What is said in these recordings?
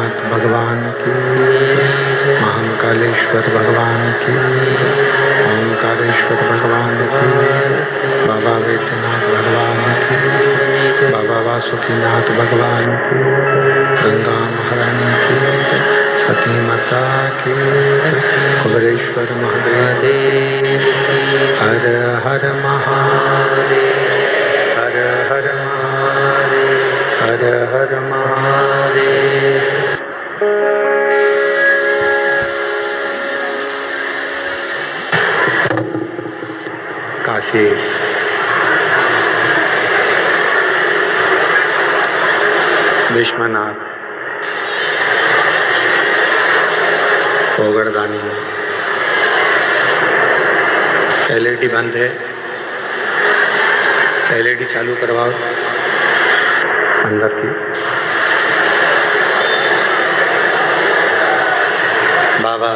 नाथ भगवान की, महाकालेश्वर भगवान की, ओंकारेश्वर भगवान की, बाबा वैद्यनाथ भगवान की, बाबा वासुकीनाथ भगवान की, गंगा महारानी की, सती माता की, कुबेरेश्वर महादेव, हर हर महादेव, हर हर महादेव, हर हर महादेव। काशी विश्वनाथ ओगड़दानी। एलईडी बंद है, एलईडी चालू करवाओ अंदर की। बाबा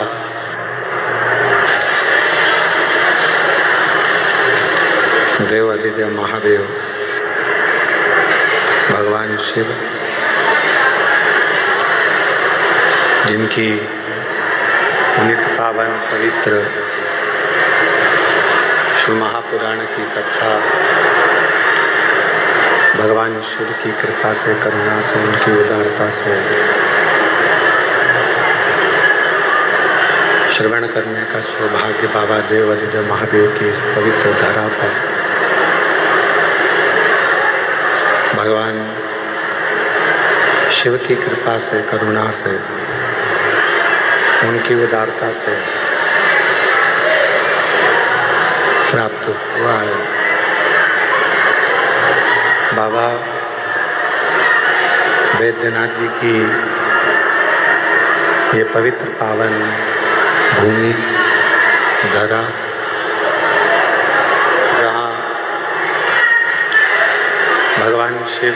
देव अधिदेव महादेव भगवान शिव, जिनकी नित्य पावन पवित्र शिव महापुराण की कथा भगवान शिव की कृपा से, करुणा से, उनकी उदारता से श्रवण करने का सौभाग्य बाबा देव अधिदेव महादेव की इस पवित्र धरा पर भगवान शिव की कृपा से, करुणा से, उनकी उदारता से प्राप्त हुआ है। बाबा वैद्यनाथ जी की ये पवित्र पावन भूमि धरा, जहाँ भगवान शिव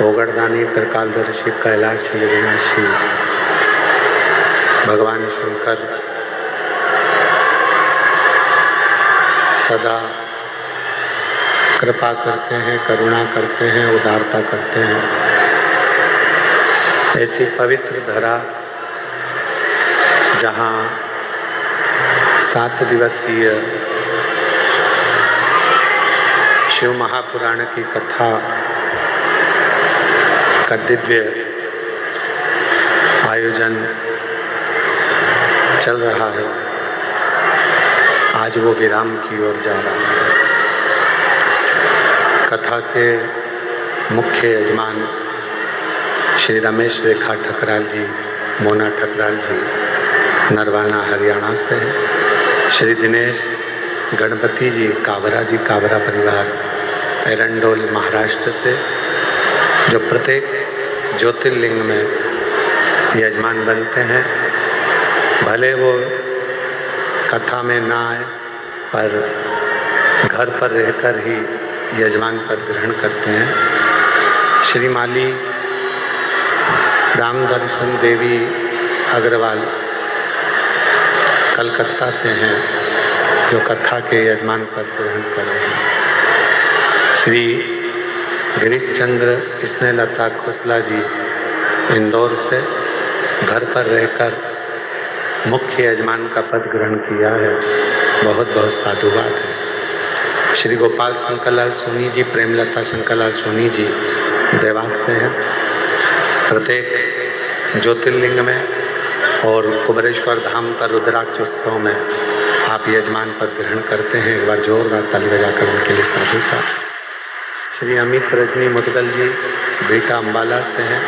ओगड़दानी, त्रिकालदर्शी, कैलाशी, अविनाशी भगवान शंकर सदा कृपा करते हैं, करुणा करते हैं, उदारता करते हैं। ऐसी पवित्र धरा जहाँ 7 दिवसीय शिव महापुराण की कथा का दिव्य आयोजन चल रहा है, आज वो विराम की ओर जा रहा है। कथा के मुख्य यजमान श्री रमेश रेखा ठकराल जी, मोना ठकराल जी नरवाना हरियाणा से है। श्री दिनेश गणपति जी कावरा जी, कावरा परिवार एरंडोल महाराष्ट्र से, जो प्रत्येक ज्योतिर्लिंग में यजमान बनते हैं। भले वो कथा में ना आए पर घर पर रहकर ही यजमान पद ग्रहण करते हैं। श्री माली राम दर्शन देवी अग्रवाल कलकत्ता से हैं, जो कथा के यजमान पद ग्रहण कर रहे हैं। श्री गिरीश चंद्र स्नेहलता खोसला जी इंदौर से घर पर रहकर मुख्य यजमान का पद ग्रहण किया है, बहुत बहुत साधुवाद है। श्री गोपाल शंकरलाल सोनी जी, प्रेमलता शंकरलाल सोनी जी देवास से हैं। प्रत्येक ज्योतिर्लिंग में और कुबेरेश्वर धाम पर रुद्राक्ष उत्सव में आप यजमान पद ग्रहण करते हैं। एक बार जोरदार ताली बजाकर उनके लिए साधुता। श्री अमित रजनी मुदगल जी बेटा अम्बाला से हैं,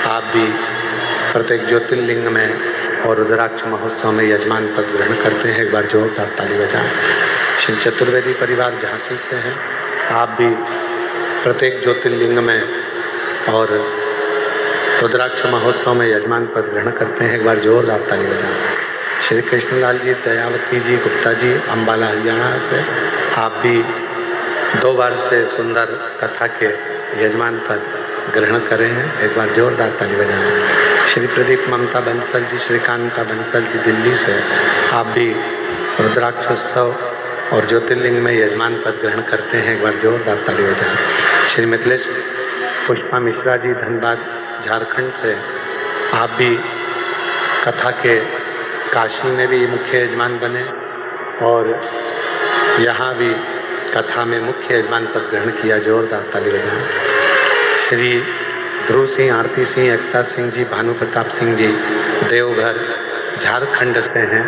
आप भी प्रत्येक ज्योतिर्लिंग में और रुद्राक्ष महोत्सव में यजमान पद ग्रहण करते हैं। एक बार जोरदार ताली बजाएं। श्री चतुर्वेदी परिवार झांसी से हैं, आप भी प्रत्येक ज्योतिर्लिंग में और रुद्राक्ष महोत्सव में यजमान पद ग्रहण करते हैं। एक बार जोरदार ताली बजाएं। श्री कृष्णलाल जी, दयावती जी गुप्ता जी अम्बाला हरियाणा से, आप भी 2 बार से सुंदर कथा के यजमान पद ग्रहण करें हैं। एक बार जोरदार ताली बजाएं। श्री प्रदीप ममता बंसल जी, श्रीकांता बंसल जी दिल्ली से, आप भी रुद्राक्षोत्सव और ज्योतिर्लिंग में यजमान पद ग्रहण करते हैं। एक बार जोरदार ताली बजाएं। श्री मिथिलेश पुष्पा मिश्रा जी धनबाद झारखंड से आप भी कथा के काशी में भी मुख्य यजमान बने और यहाँ भी कथा में मुख्य यजमान पद ग्रहण किया। जोरदार ताली बजाएं। श्री ध्रुव सिंह, आरती सिंह, एकता सिंह जी, भानु प्रताप सिंह जी देवघर झारखंड से हैं।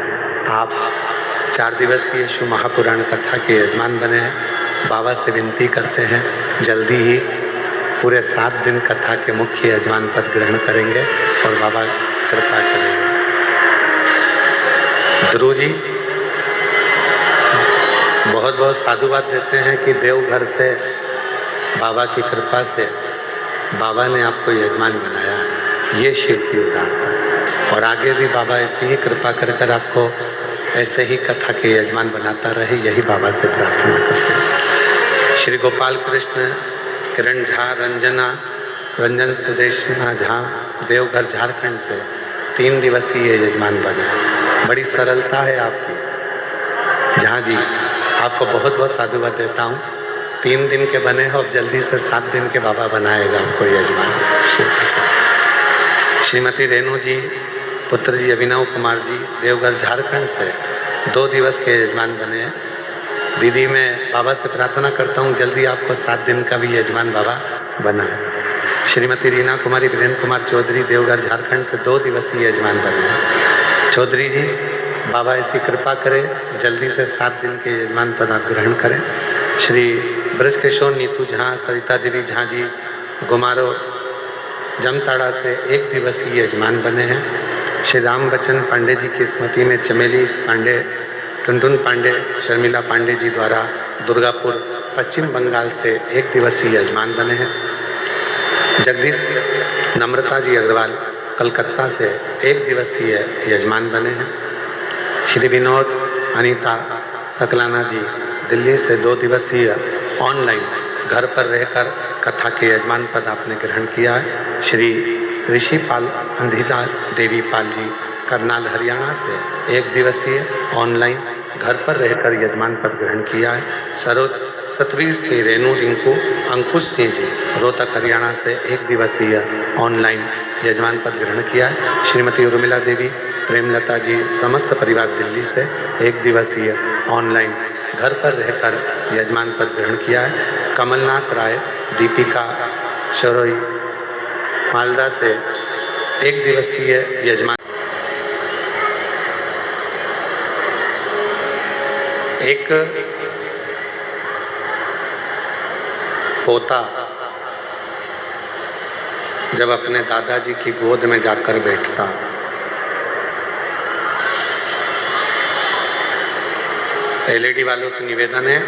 आप 4 दिवसीय शिव महापुराण कथा के यजमान बने हैं। बाबा से विनती करते हैं जल्दी ही पूरे 7 दिन कथा के मुख्य यजमान पद ग्रहण करेंगे और बाबा कृपा करेंगे। ध्रुव जी बहुत बहुत साधुवाद देते हैं कि देवघर से बाबा की कृपा से बाबा ने आपको यजमान बनाया। ये शिव की उदारता है और आगे भी बाबा ऐसे ही कृपा कर कर आपको ऐसे ही कथा के यजमान बनाता रहे, यही बाबा से प्रार्थना करते हैं। श्री गोपाल कृष्ण, किरण झा, रंजन सुदेशना झा देवघर झारखंड से 3 दिवसीय यजमान बने। बड़ी सरलता है आपकी। झा जी आपको बहुत बहुत साधुवाद देता हूँ। 3 दिन के बने हो, अब जल्दी से 7 दिन के बाबा बनाएगा आपको यजमान। श्रीमती रेणु जी, पुत्र जी अभिनव कुमार जी देवघर झारखंड से 2 दिवस के यजमान बने हैं। दीदी मैं बाबा से प्रार्थना करता हूँ जल्दी आपको 7 दिन का भी यजमान बाबा बनाए। श्रीमती रीना कुमारी वीरेंद्र कुमार चौधरी देवघर झारखंड से 2 दिवसीय यजमान बने हैं। चौधरी जी बाबा ऐसी कृपा करें जल्दी से 7 दिन के यजमान पद आप ग्रहण करें। श्री ब्रजकिशोर नीतू झा, सरिता देवी झा जी गुमारो जमताड़ा से 1 दिवसीय यजमान बने हैं। श्री राम बच्चन पांडे जी की स्मृति में चमेली पांडे, टुनटुन पांडे, शर्मिला पांडे जी द्वारा दुर्गापुर पश्चिम बंगाल से 1 दिवसीय यजमान बने हैं। जगदीश नम्रता जी अग्रवाल कलकत्ता से 1 दिवसीय यजमान बने हैं। श्री विनोद अनीता सकलाना जी दिल्ली से 2 दिवसीय ऑनलाइन घर पर रहकर कथा के यजमान पद आपने ग्रहण किया है। श्री ऋषिपाल अंधिला देवी पाल जी करनाल हरियाणा से 1 दिवसीय ऑनलाइन घर पर रहकर यजमान पद ग्रहण किया है। सतवीर सिंह, रेणु रिंकू, अंकुश सिंह जी रोहतक हरियाणा से 1 दिवसीय ऑनलाइन यजमान पद ग्रहण किया है। श्रीमती उर्मिला देवी, प्रेमलता जी समस्त परिवार दिल्ली से 1 दिवसीय ऑनलाइन घर पर रहकर यजमान पद ग्रहण किया है। कमलनाथ राय, दीपिका शरोई मालदा से 1 दिवसीय यजमान। एक पोता जब अपने दादाजी की गोद में जाकर बैठता, एलईडी वालों से निवेदन है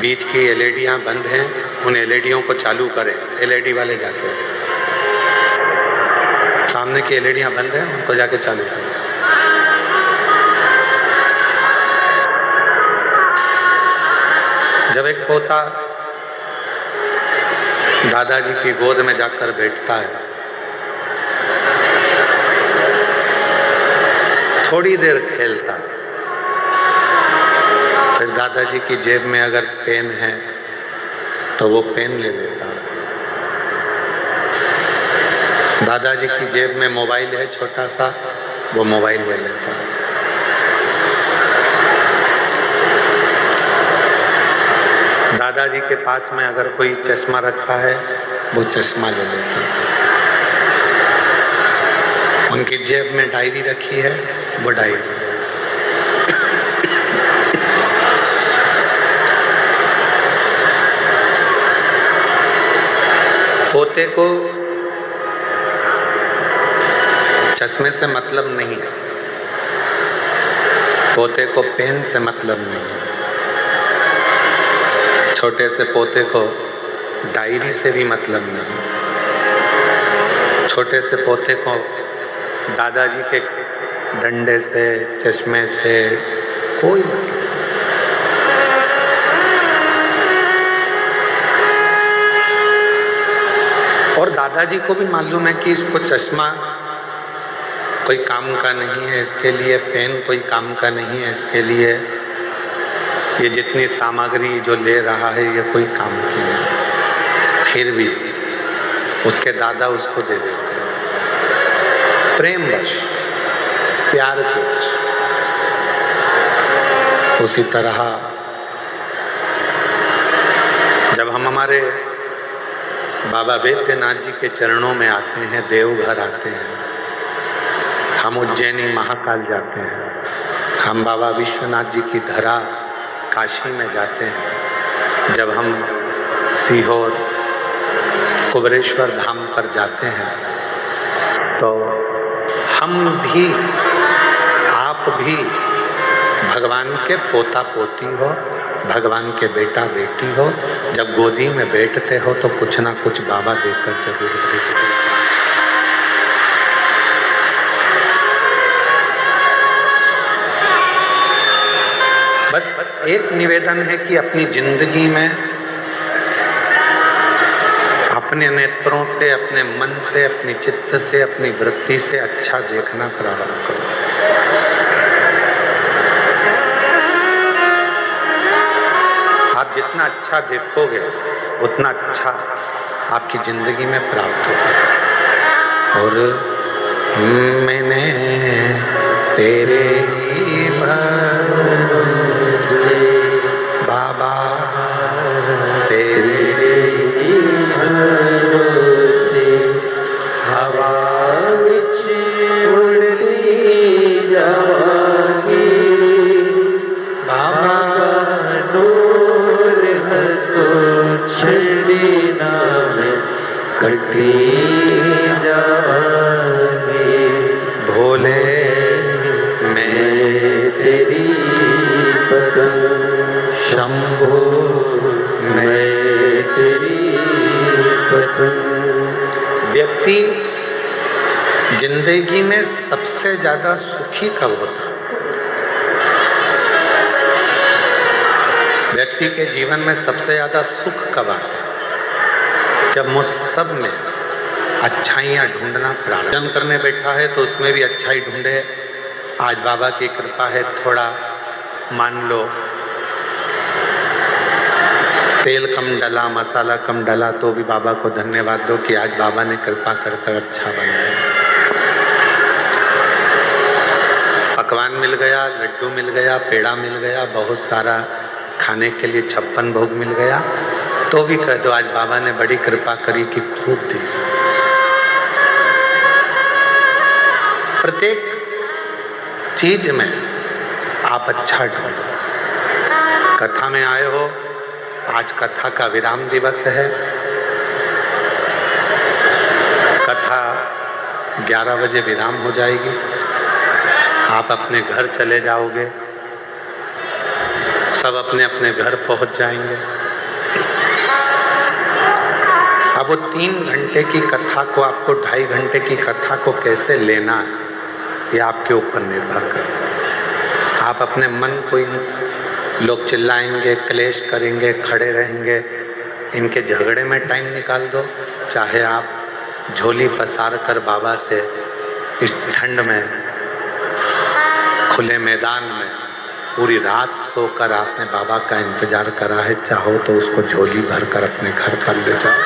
बीच की एलईडियाँ बंद हैं, उन एलईडियों को चालू करें। एलईडी वाले जाके सामने की एलईडियाँ बंद हैं, उनको जाके चालू करें। जब एक पोता दादाजी की गोद में जाकर बैठता है, थोड़ी देर खेलता, फिर दादाजी की जेब में अगर पेन है तो वो पेन ले लेता। दादाजी की जेब में मोबाइल है छोटा सा, वो मोबाइल ले लेता। दादाजी के पास में अगर कोई चश्मा रखा है वो चश्मा ले लेता। उनकी जेब में डायरी रखी है, वो डायरी। पोते को चश्मे से मतलब नहीं है, पोते को पेन से मतलब नहीं है, छोटे से पोते को डायरी से भी मतलब नहीं, छोटे से पोते को दादाजी के डंडे से, चश्मे से कोई मतलब। और दादाजी को भी मालूम है कि इसको चश्मा कोई काम का नहीं है, इसके लिए पेन कोई काम का नहीं है, इसके लिए ये जितनी सामग्री जो ले रहा है ये कोई काम की नहीं। फिर भी उसके दादा उसको दे देते हैं, प्रेमवश, प्यार के वश। उसी तरह जब हम हमारे बाबा वैद्यनाथ जी के चरणों में आते हैं, देवघर आते हैं, हम उज्जैनी महाकाल जाते हैं, हम बाबा विश्वनाथ जी की धरा काशी में जाते हैं, जब हम सीहोर कुबरेश्वर धाम पर जाते हैं, तो हम भी, आप भी भगवान के पोता पोती हो, भगवान के बेटा बेटी हो। जब गोदी में बैठते हो तो कुछ ना कुछ बाबा देकर जरूर भेजते हैं। बस एक निवेदन है कि अपनी जिंदगी में अपने नेत्रों से, अपने मन से, अपनी चित्त से, अपनी वृत्ति से अच्छा देखना प्रारंभ करो। आप जितना अच्छा देखोगे उतना अच्छा आपकी जिंदगी में प्राप्त होगा। और मैंने तेरे भरोसे बाबा, तेरे भरोसे हवा विच उड़ती जावांगी बाबा, छड़ी नाम कटी जाएंगे भोले, मैं तेरी पतंग शंभो, मैं तेरी पतंग। व्यक्ति जिंदगी में सबसे ज्यादा सुखी कब होता है? व्यक्ति के जीवन में सबसे ज्यादा सुख कब आता है? जब मुझ सब में अच्छाइयाँ ढूंढना प्रारंभ करने बैठा है तो उसमें भी अच्छाई ढूंढे। आज बाबा की कृपा है, थोड़ा मान लो तेल कम डला, मसाला कम डला, तो भी बाबा को धन्यवाद दो कि आज बाबा ने कृपा कर कर अच्छा बनाया। पकवान मिल गया, लड्डू मिल गया, पेड़ा मिल गया, बहुत सारा खाने के लिए 56 भोग मिल गया, तो भी कह दो आज बाबा ने बड़ी कृपा करी कि खूब दी। प्रत्येक चीज में आप अच्छा ढूंढो। कथा में आए हो, आज कथा का विराम दिवस है। कथा 11 बजे विराम हो जाएगी, आप अपने घर चले जाओगे, सब अपने अपने घर पहुंच जाएंगे। अब वो 3 घंटे की कथा को आपको 2.5 घंटे की कथा को कैसे लेना है, ये आपके ऊपर निर्भर करता है। आप अपने मन को, लोग चिल्लाएंगे, क्लेश करेंगे, खड़े रहेंगे, इनके झगड़े में टाइम निकाल दो। चाहे आप झोली पसार कर बाबा से इस ठंड में खुले मैदान में पूरी रात सोकर आपने बाबा का इंतजार करा है, चाहो तो उसको झोली भर कर अपने घर पर ले जाओ।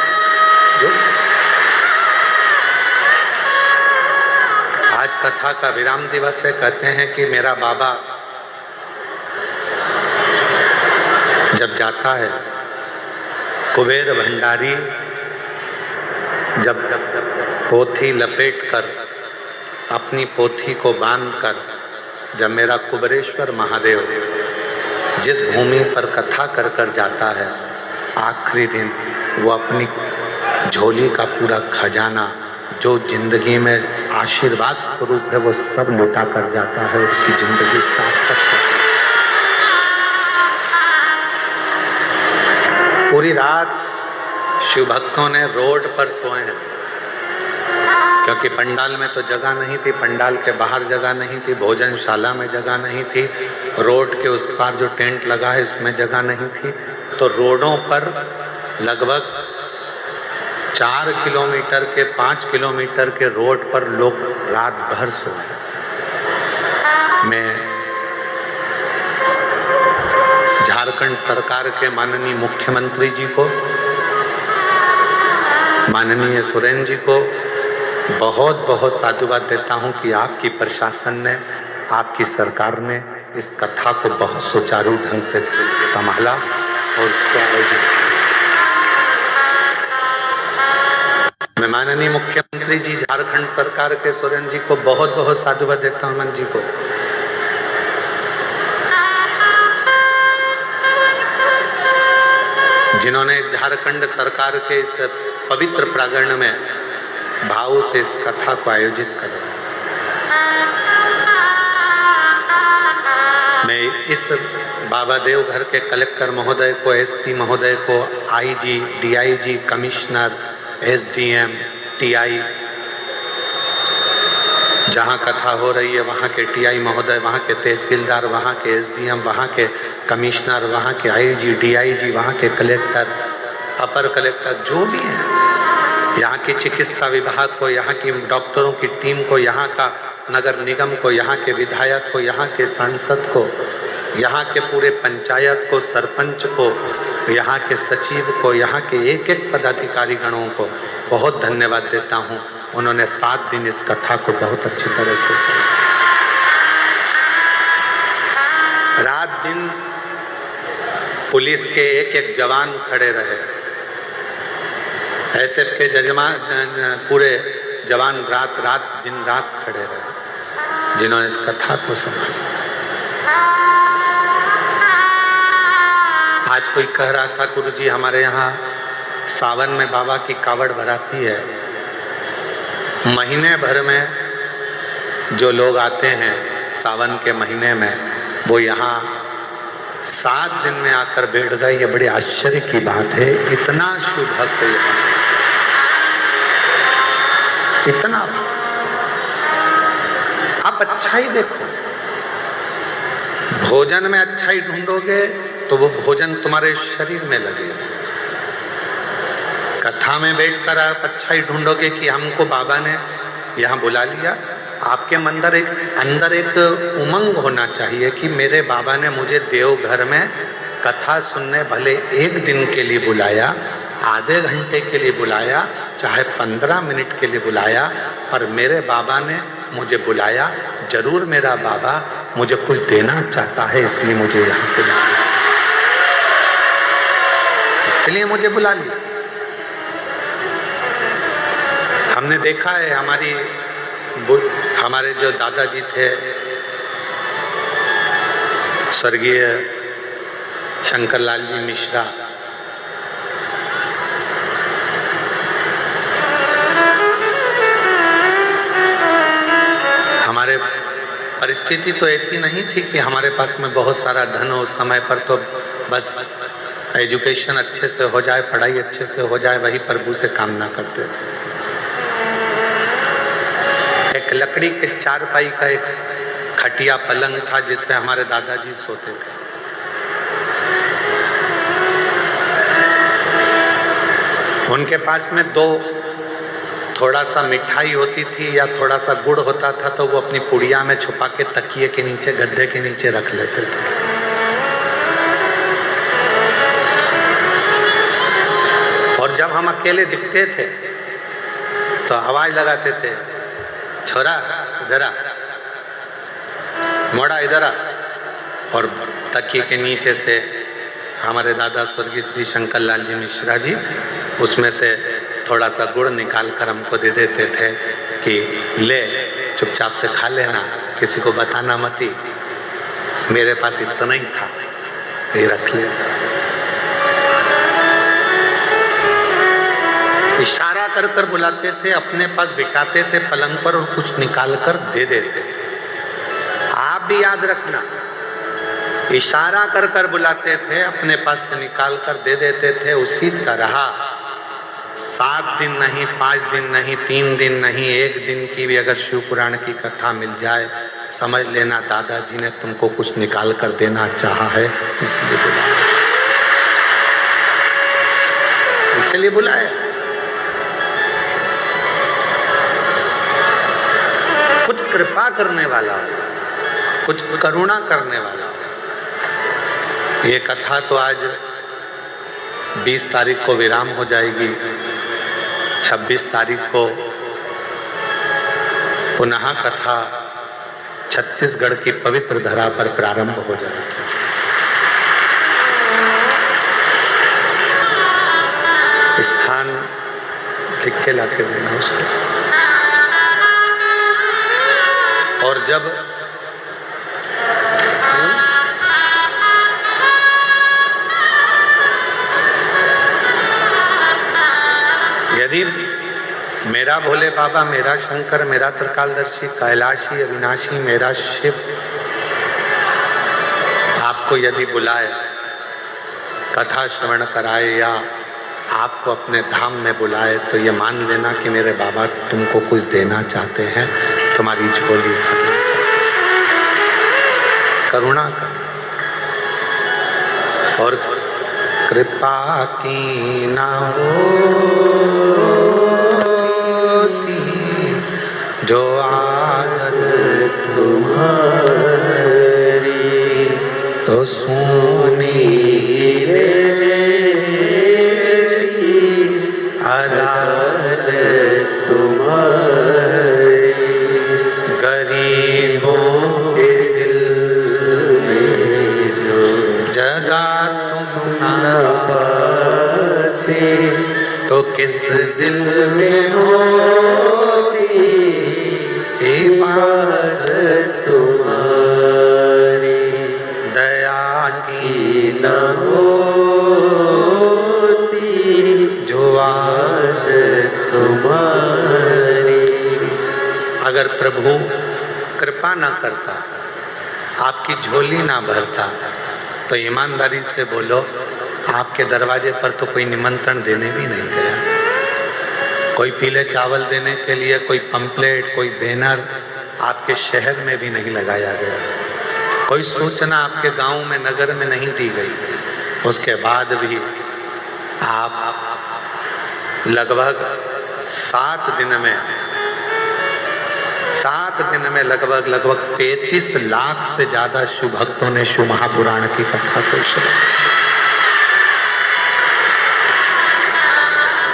आज कथा का विराम दिवस है। कहते हैं कि मेरा बाबा जब जाता है, कुबेर भंडारी जब पोथी लपेटकर, अपनी पोथी को बांधकर, जब मेरा कुबरेश्वर महादेव जिस भूमि पर कथा कर कर जाता है, आखिरी दिन वो अपनी झोली का पूरा खजाना जो जिंदगी में आशीर्वाद स्वरूप है वो सब लुटा कर जाता है, उसकी जिंदगी सार्थक है। पूरी रात शिव भक्तों ने रोड पर सोए हैं, क्योंकि पंडाल में तो जगह नहीं थी, पंडाल के बाहर जगह नहीं थी, भोजनशाला में जगह नहीं थी, रोड के उस पार जो टेंट लगा है उसमें जगह नहीं थी। तो रोडों पर लगभग 4 किलोमीटर के 5 किलोमीटर के रोड पर लोग रात भर सोए। मैं झारखंड सरकार के माननीय मुख्यमंत्री जी को, माननीय सुरेन जी को बहुत बहुत साधुवाद देता हूं कि आपकी प्रशासन ने, आपकी सरकार ने इस कथा को बहुत सुचारू ढंग से संभाला और उसको आयोजित किया। मैं माननीय मुख्यमंत्री जी झारखंड सरकार के सुरेन जी को बहुत बहुत साधुवाद देता हूं। मन जी को जिन्होंने झारखंड सरकार के इस पवित्र प्रांगण में भाव से इस कथा को आयोजित करवाया। मैं इस बाबा देवघर के कलेक्टर महोदय को, एसपी महोदय को, IG, DIG, commissioner, SDM, TI, जहाँ कथा हो रही है वहाँ के टीआई महोदय, वहाँ के तहसीलदार, वहाँ के एसडीएम, वहाँ के कमिश्नर, वहाँ के आईजी, डीआईजी, वहाँ के कलेक्टर, अपर कलेक्टर, जो भी हैं, यहाँ की चिकित्सा विभाग को, यहाँ की डॉक्टरों की टीम को, यहाँ का नगर निगम को, यहाँ के विधायक को, यहाँ के सांसद को, यहाँ के पूरे पंचायत को, सरपंच को, यहाँ के सचिव को, यहाँ के एक एक पदाधिकारी गणों को बहुत धन्यवाद देता हूँ। उन्होंने 7 दिन इस कथा को बहुत अच्छी तरह से रात दिन पुलिस के एक एक जवान खड़े रहे, एसएफ के जजमान पूरे जवान रात दिन रात खड़े रहे, जिन्होंने इस कथा को समझा। आज कोई कह रहा था गुरुजी हमारे यहाँ सावन में बाबा की कावड़ भराती है, महीने भर में जो लोग आते हैं सावन के महीने में वो यहाँ 7 दिन में आकर बैठ गए। ये बड़े आश्चर्य की बात है। इतना शुभ भक्त यहाँ, इतना। आप अच्छाई देखो, भोजन में अच्छाई ढूंढोगे तो वो भोजन तुम्हारे शरीर में लगेगा। कथा में बैठकर आप अच्छाई ढूंढोगे कि हमको बाबा ने यहाँ बुला लिया। आपके अंदर एक उमंग होना चाहिए कि मेरे बाबा ने मुझे देवघर में कथा सुनने भले 1 दिन के लिए बुलाया, आधे घंटे के लिए बुलाया, चाहे 15 मिनट के लिए बुलाया, पर मेरे बाबा ने मुझे बुलाया। जरूर मेरा बाबा मुझे कुछ देना चाहता है, इसलिए मुझे यहाँ पे बुलाया, इसलिए मुझे बुला लिया। हमने देखा है हमारे जो दादाजी थे स्वर्गीय शंकरलाल जी मिश्रा, हमारे परिस्थिति तो ऐसी नहीं थी कि हमारे पास में बहुत सारा धन हो। उस समय पर तो बस एजुकेशन अच्छे से हो जाए, पढ़ाई अच्छे से हो जाए, वही प्रभु से कामना करते थे। एक लकड़ी के 4 पाई का एक खटिया पलंग था जिस पे हमारे दादाजी सोते थे। उनके पास में 2 थोड़ा सा मिठाई होती थी या थोड़ा सा गुड़ होता था तो वो अपनी पुड़िया में छुपा के तकिए के नीचे, गद्दे के नीचे रख लेते थे। और जब हम अकेले दिखते थे तो आवाज लगाते थे, छोरा इधर आ, मोड़ा इधर आ। और तकिए के नीचे से हमारे दादा स्वर्गीय श्री शंकरलाल जी मिश्रा जी उसमें से थोड़ा सा गुड़ निकाल कर हमको दे देते थे कि ले चुपचाप से खा लेना, किसी को बताना मत ही। मेरे पास इतना ही था, ये रख ले। इशारा कर कर बुलाते थे, अपने पास बिठाते थे पलंग पर और कुछ निकाल कर दे देते थे। आप भी याद रखना, इशारा कर कर बुलाते थे, अपने पास से निकाल कर दे देते थे। उसी तरह 7 दिन नहीं, 5 दिन नहीं, 3 दिन नहीं, 1 दिन की भी अगर शिव पुराण की कथा मिल जाए, समझ लेना दादाजी ने तुमको कुछ निकाल कर देना चाहा है, इसलिए बुलाया, इसलिए बुलाया। कुछ कृपा करने वाला, कुछ करुणा करने वाला। ये कथा तो आज 20 तारीख को विराम हो जाएगी। 26 तारीख को पुनः कथा छत्तीसगढ़ की पवित्र धरा पर प्रारंभ हो जाएगी। स्थान लिख के लाके देना उसको। और जब यदि मेरा भोले बाबा, मेरा शंकर, मेरा त्रिकालदर्शी, कैलाशी, अविनाशी, मेरा शिव आपको यदि बुलाए, कथा श्रवण कराए या आपको अपने धाम में बुलाए, तो ये मान लेना कि मेरे बाबा तुमको कुछ देना चाहते हैं, तुम्हारी झोली भरना चाहते हैं। करुणा कर और कृपा की ना होती जो आदत तुम्हारी, तो सुनी अदालत तुम्हारी, गरीबों के दिल में जो जगह तुम ना पाते, तो किस दिल में होती इबादत तुम्हारी, दया की न होती जो आदत तुम्हारी। अगर प्रभु कृपा ना करता, आपकी झोली ना भरता, तो ईमानदारी से बोलो, आपके दरवाजे पर तो कोई निमंत्रण देने भी नहीं गया। कोई पीले चावल देने के लिए कोई पंपलेट, कोई बैनर आपके शहर में भी नहीं लगाया गया। कोई सूचना आपके गांव में, नगर में नहीं दी गई। उसके बाद भी आप लगभग 7 दिन में लगभग 35 लाख से ज्यादा शिव भक्तों ने शिव महापुराण की कथा को सुना।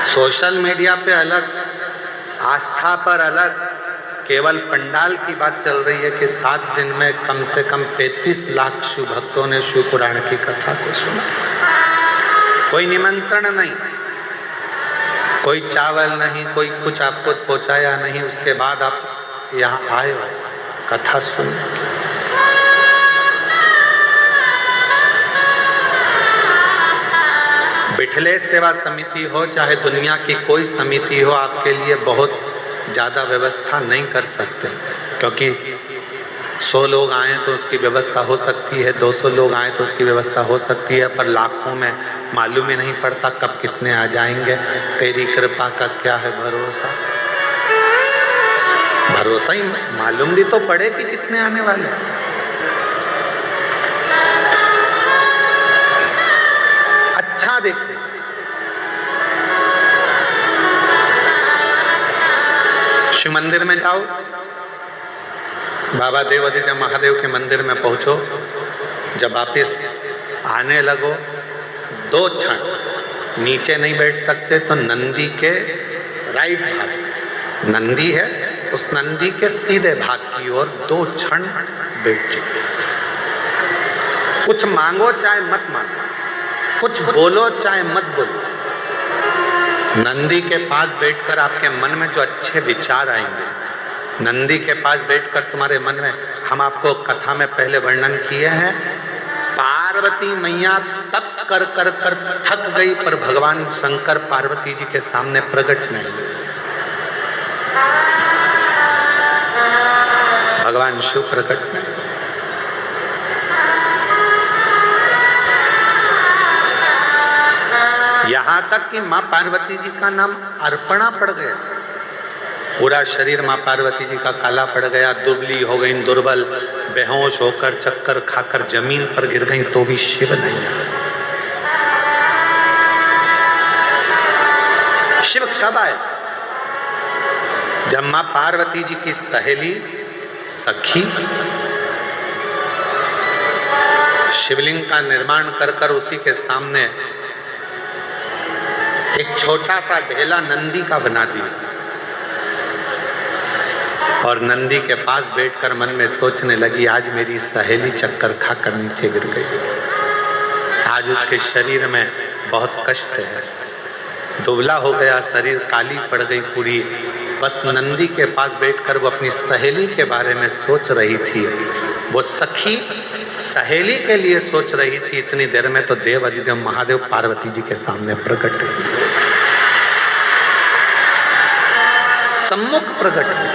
सोशल मीडिया पे अलग, आस्था पर अलग, केवल पंडाल की बात चल रही है कि 7 दिन में कम से कम 35 लाख शिव भक्तों ने शिव पुराण की कथा को सुना। कोई निमंत्रण नहीं, कोई चावल नहीं, कोई कुछ आपको पहुंचाया नहीं। उसके बाद आप यहाँ आए हो कथा सुनने। बिठले सेवा समिति हो चाहे दुनिया की कोई समिति हो, आपके लिए बहुत ज़्यादा व्यवस्था नहीं कर सकते, क्योंकि 100 लोग आए तो उसकी व्यवस्था हो सकती है, 200 लोग आए तो उसकी व्यवस्था हो सकती है, पर लाखों में मालूम ही नहीं पड़ता कब कितने आ जाएंगे। तेरी कृपा का क्या है भरोसा, भरोसा ही मालूम भी तो पड़े कि कितने आने वाले। अच्छा देखते, शिव मंदिर में जाओ, बाबा देवादिदेव महादेव के मंदिर में पहुंचो, जब वापिस आने लगो 2 क्षण नीचे नहीं बैठ सकते तो नंदी के राइट भाग, नंदी है, उस नंदी के सीधे भाग की ओर 2 क्षण बैठ जाओ। कुछ मांगो चाहे मत मांगो, कुछ बोलो चाहे मत बोलो, नंदी के पास बैठकर आपके मन में जो अच्छे विचार आएंगे, नंदी के पास बैठकर तुम्हारे मन में, हम आपको कथा में पहले वर्णन किए हैं, पार्वती मैया तप कर कर कर थक गई, पर भगवान शंकर पार्वती जी के सामने प्रकट नहीं। भगवान शिव प्रकट नहीं। यहां तक कि मां पार्वती जी का नाम अर्पणा पड़ गया, पूरा शरीर मां पार्वती जी का काला पड़ गया, दुबली हो गई, दुर्बल, बेहोश होकर चक्कर खाकर जमीन पर गिर गई, तो भी शिव नहीं आया। शिव कब आए? जब मां पार्वती जी की सहेली सखी शिवलिंग का निर्माण कर कर उसी के सामने एक छोटा सा ढेला नंदी का बना दिया और नंदी के पास बैठकर मन में सोचने लगी, आज मेरी सहेली चक्कर खाकर नीचे गिर गई, आज उसके शरीर में बहुत कष्ट है, दुबला हो गया शरीर, काली पड़ गई पूरी। बस नंदी के पास बैठकर वो अपनी सहेली के बारे में सोच रही थी। वो सखी सहेली के लिए सोच रही थी। इतनी देर में तो देव अधिदेव महादेव पार्वती जी के सामने प्रकट हुए, सम्मुख प्रकट हुए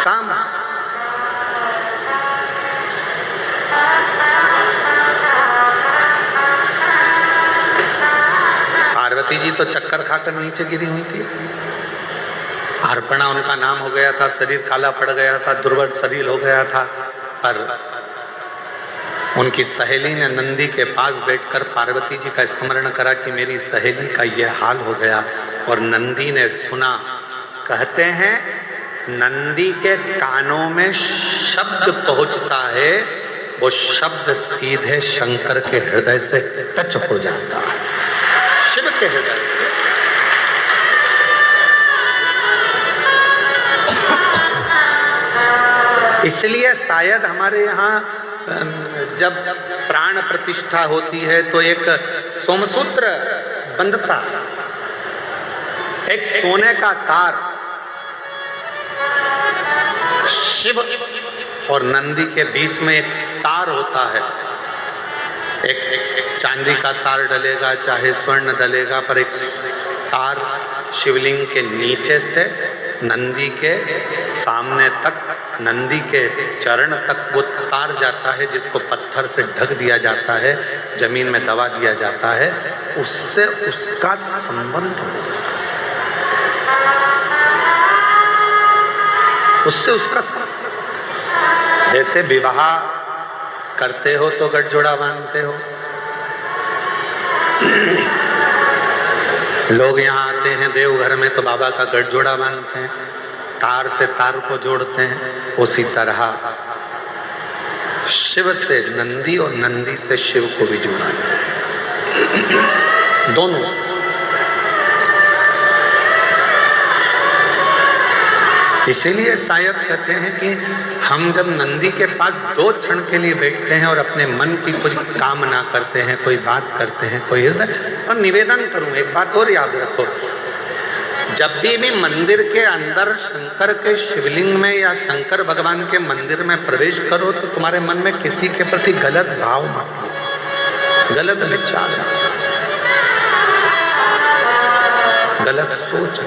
सामने। पार्वती जी तो चक्कर खाकर नीचे गिरी हुई थी। अर्पणा उनका नाम हो गया था, शरीर काला पड़ गया था, दुर्बल शरीर हो गया था। पर उनकी सहेली ने नंदी के पास बैठकर पार्वती जी का स्मरण करा कि मेरी सहेली का यह हाल हो गया। और नंदी ने सुना, कहते हैं नंदी के कानों में शब्द पहुंचता है, वो शब्द सीधे शंकर के हृदय से टच हो जाता है, शिव के हृदय से। इसलिए शायद हमारे यहाँ जब प्राण प्रतिष्ठा होती है तो एक सोमसूत्र बंधता, एक सोने का तार शिव और नंदी के बीच में एक तार होता है। एक चांदी का तार डलेगा, चाहे स्वर्ण डलेगा, पर एक तार शिवलिंग के नीचे से नंदी के सामने तक, नंदी के चरण तक वो तार जाता है, जिसको पत्थर से ढक दिया जाता है, जमीन में दबा दिया जाता है। उससे उसका संबंध होता है, उससे उसका संबंध। जैसे विवाह करते हो तो गठजोड़ा बांधते हो, लोग यहाँ आते हैं देवघर में तो बाबा का गठजोड़ा बांधते हैं, तार से तार को जोड़ते हैं। उसी तरह शिव से नंदी और नंदी से शिव को भी जोड़ा जाए, दोनों। इसीलिए शायद कहते हैं कि हम जब नंदी के पास 2 क्षण के लिए बैठते हैं और अपने मन की कुछ कामना करते हैं, कोई बात करते हैं, कोई हृदय। और निवेदन करूं, एक बात और याद रखो, जब भी मंदिर के अंदर शंकर के शिवलिंग में या शंकर भगवान के मंदिर में प्रवेश करो तो तुम्हारे मन में किसी के प्रति गलत भाव मत लो, गलत विचार, गलत सोच।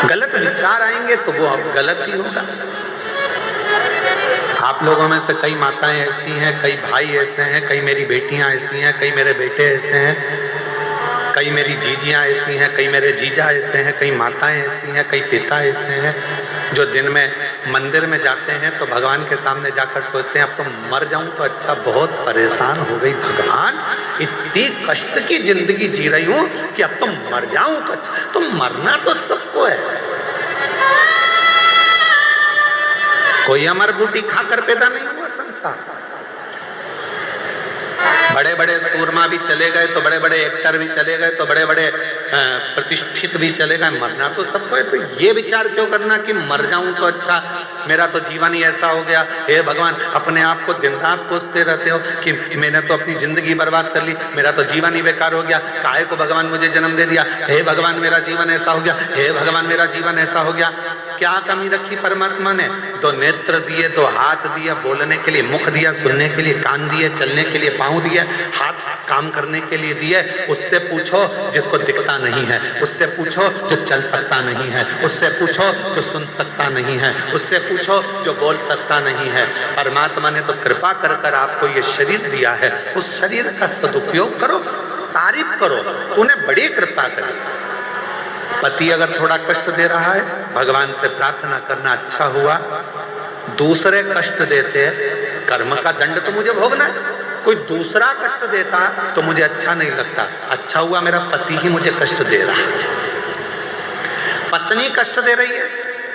गलत विचार आएंगे तो वो अब गलत ही होगा। आप लोगों में से कई माताएं ऐसी हैं, कई भाई ऐसे हैं, कई मेरी बेटियां ऐसी हैं, कई मेरे बेटे ऐसे हैं, कई मेरी जीजियां ऐसी हैं, कई मेरे जीजा ऐसे हैं, कई माताएं ऐसी हैं, कई पिता ऐसे हैं, जो दिन में मंदिर में जाते हैं तो भगवान के सामने जाकर सोचते हैं अब तो मर जाऊं तो अच्छा, बहुत परेशान हो गई भगवान, इतनी कष्ट की जिंदगी जी रही हूं कि अब तो मर जाऊं तो अच्छा। तो मरना तो सबको है, कोई अमर बूटी खाकर पैदा नहीं हुआ संसार। बड़े बड़े सूरमा भी चले गए तो बड़े बड़े एक्टर भी चले गए तो बड़े बड़े प्रतिष्ठित भी चले गए, मरना तो सबको है। तो ये विचार क्यों करना कि मर जाऊं तो अच्छा, मेरा तो जीवन ही ऐसा हो गया। हे भगवान, अपने आप को दिन रात कोसते रहते हो कि मैंने तो अपनी जिंदगी बर्बाद कर ली, मेरा तो जीवन ही बेकार हो गया, काहे को भगवान मुझे जन्म दे दिया। हे भगवान, मेरा जीवन ऐसा हो गया, हे भगवान, मेरा जीवन ऐसा हो गया। क्या कमी रखी परमात्मा ने? 2 नेत्र दिए, 2 हाथ दिया, बोलने के लिए मुख दिया, सुनने के लिए कान दिए, चलने के लिए पांव दिए, हाथ काम करने के लिए दिए। उससे पूछो जिसको दिखता नहीं है, उससे पूछो जो चल सकता नहीं है, उससे पूछो जो सुन सकता नहीं है, उससे पूछो जो बोल सकता नहीं है। परमात्मा ने तो कृपा कर कर आपको ये शरीर दिया है, उस शरीर का सदुपयोग करो, तारीफ करो, तूने बड़ी कृपा करी। पति अगर थोड़ा कष्ट दे रहा है, भगवान से प्रार्थना करना, अच्छा हुआ। दूसरे कष्ट देते हैं, कर्म का दंड तो मुझे भोगना है। कोई दूसरा कष्ट देता तो मुझे अच्छा नहीं लगता, अच्छा हुआ मेरा पति ही मुझे कष्ट दे रहा है। पत्नी कष्ट दे रही है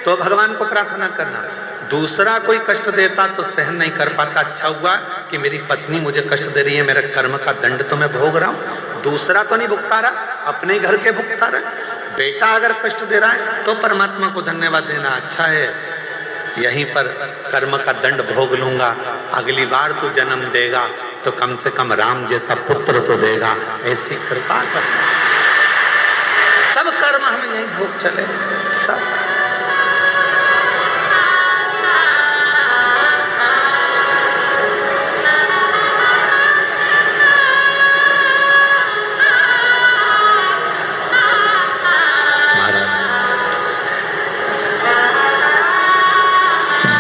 तो भगवान को प्रार्थना करना, दूसरा कोई कष्ट देता तो सहन नहीं कर पाता। अच्छा हुआ कि मेरी पत्नी मुझे कष्ट दे रही है, मेरे कर्म का दंड तो मैं भोग रहा हूं, दूसरा तो नहीं भुगता रहा, अपने घर के भुगता रहा। बेटा अगर कष्ट दे रहा है तो परमात्मा को धन्यवाद देना, अच्छा है यहीं पर कर्म का दंड भोग लूंगा, अगली बार तू जन्म देगा तो कम से कम राम जैसा पुत्र तो देगा, ऐसी कृपा कर। सब कर्म हमें यहीं भोग चले सब।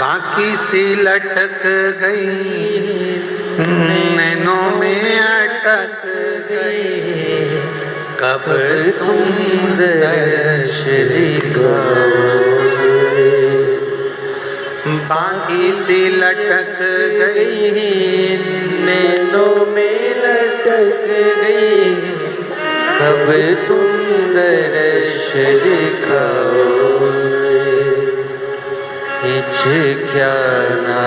बाकी सी लटक गई नैनों में अटक गई, कब तुम दर्श दिखाओगे। बाकी सी लटक गई नैनों में लटक गई, कब तुम दर्श दिखाओगे। क्या ना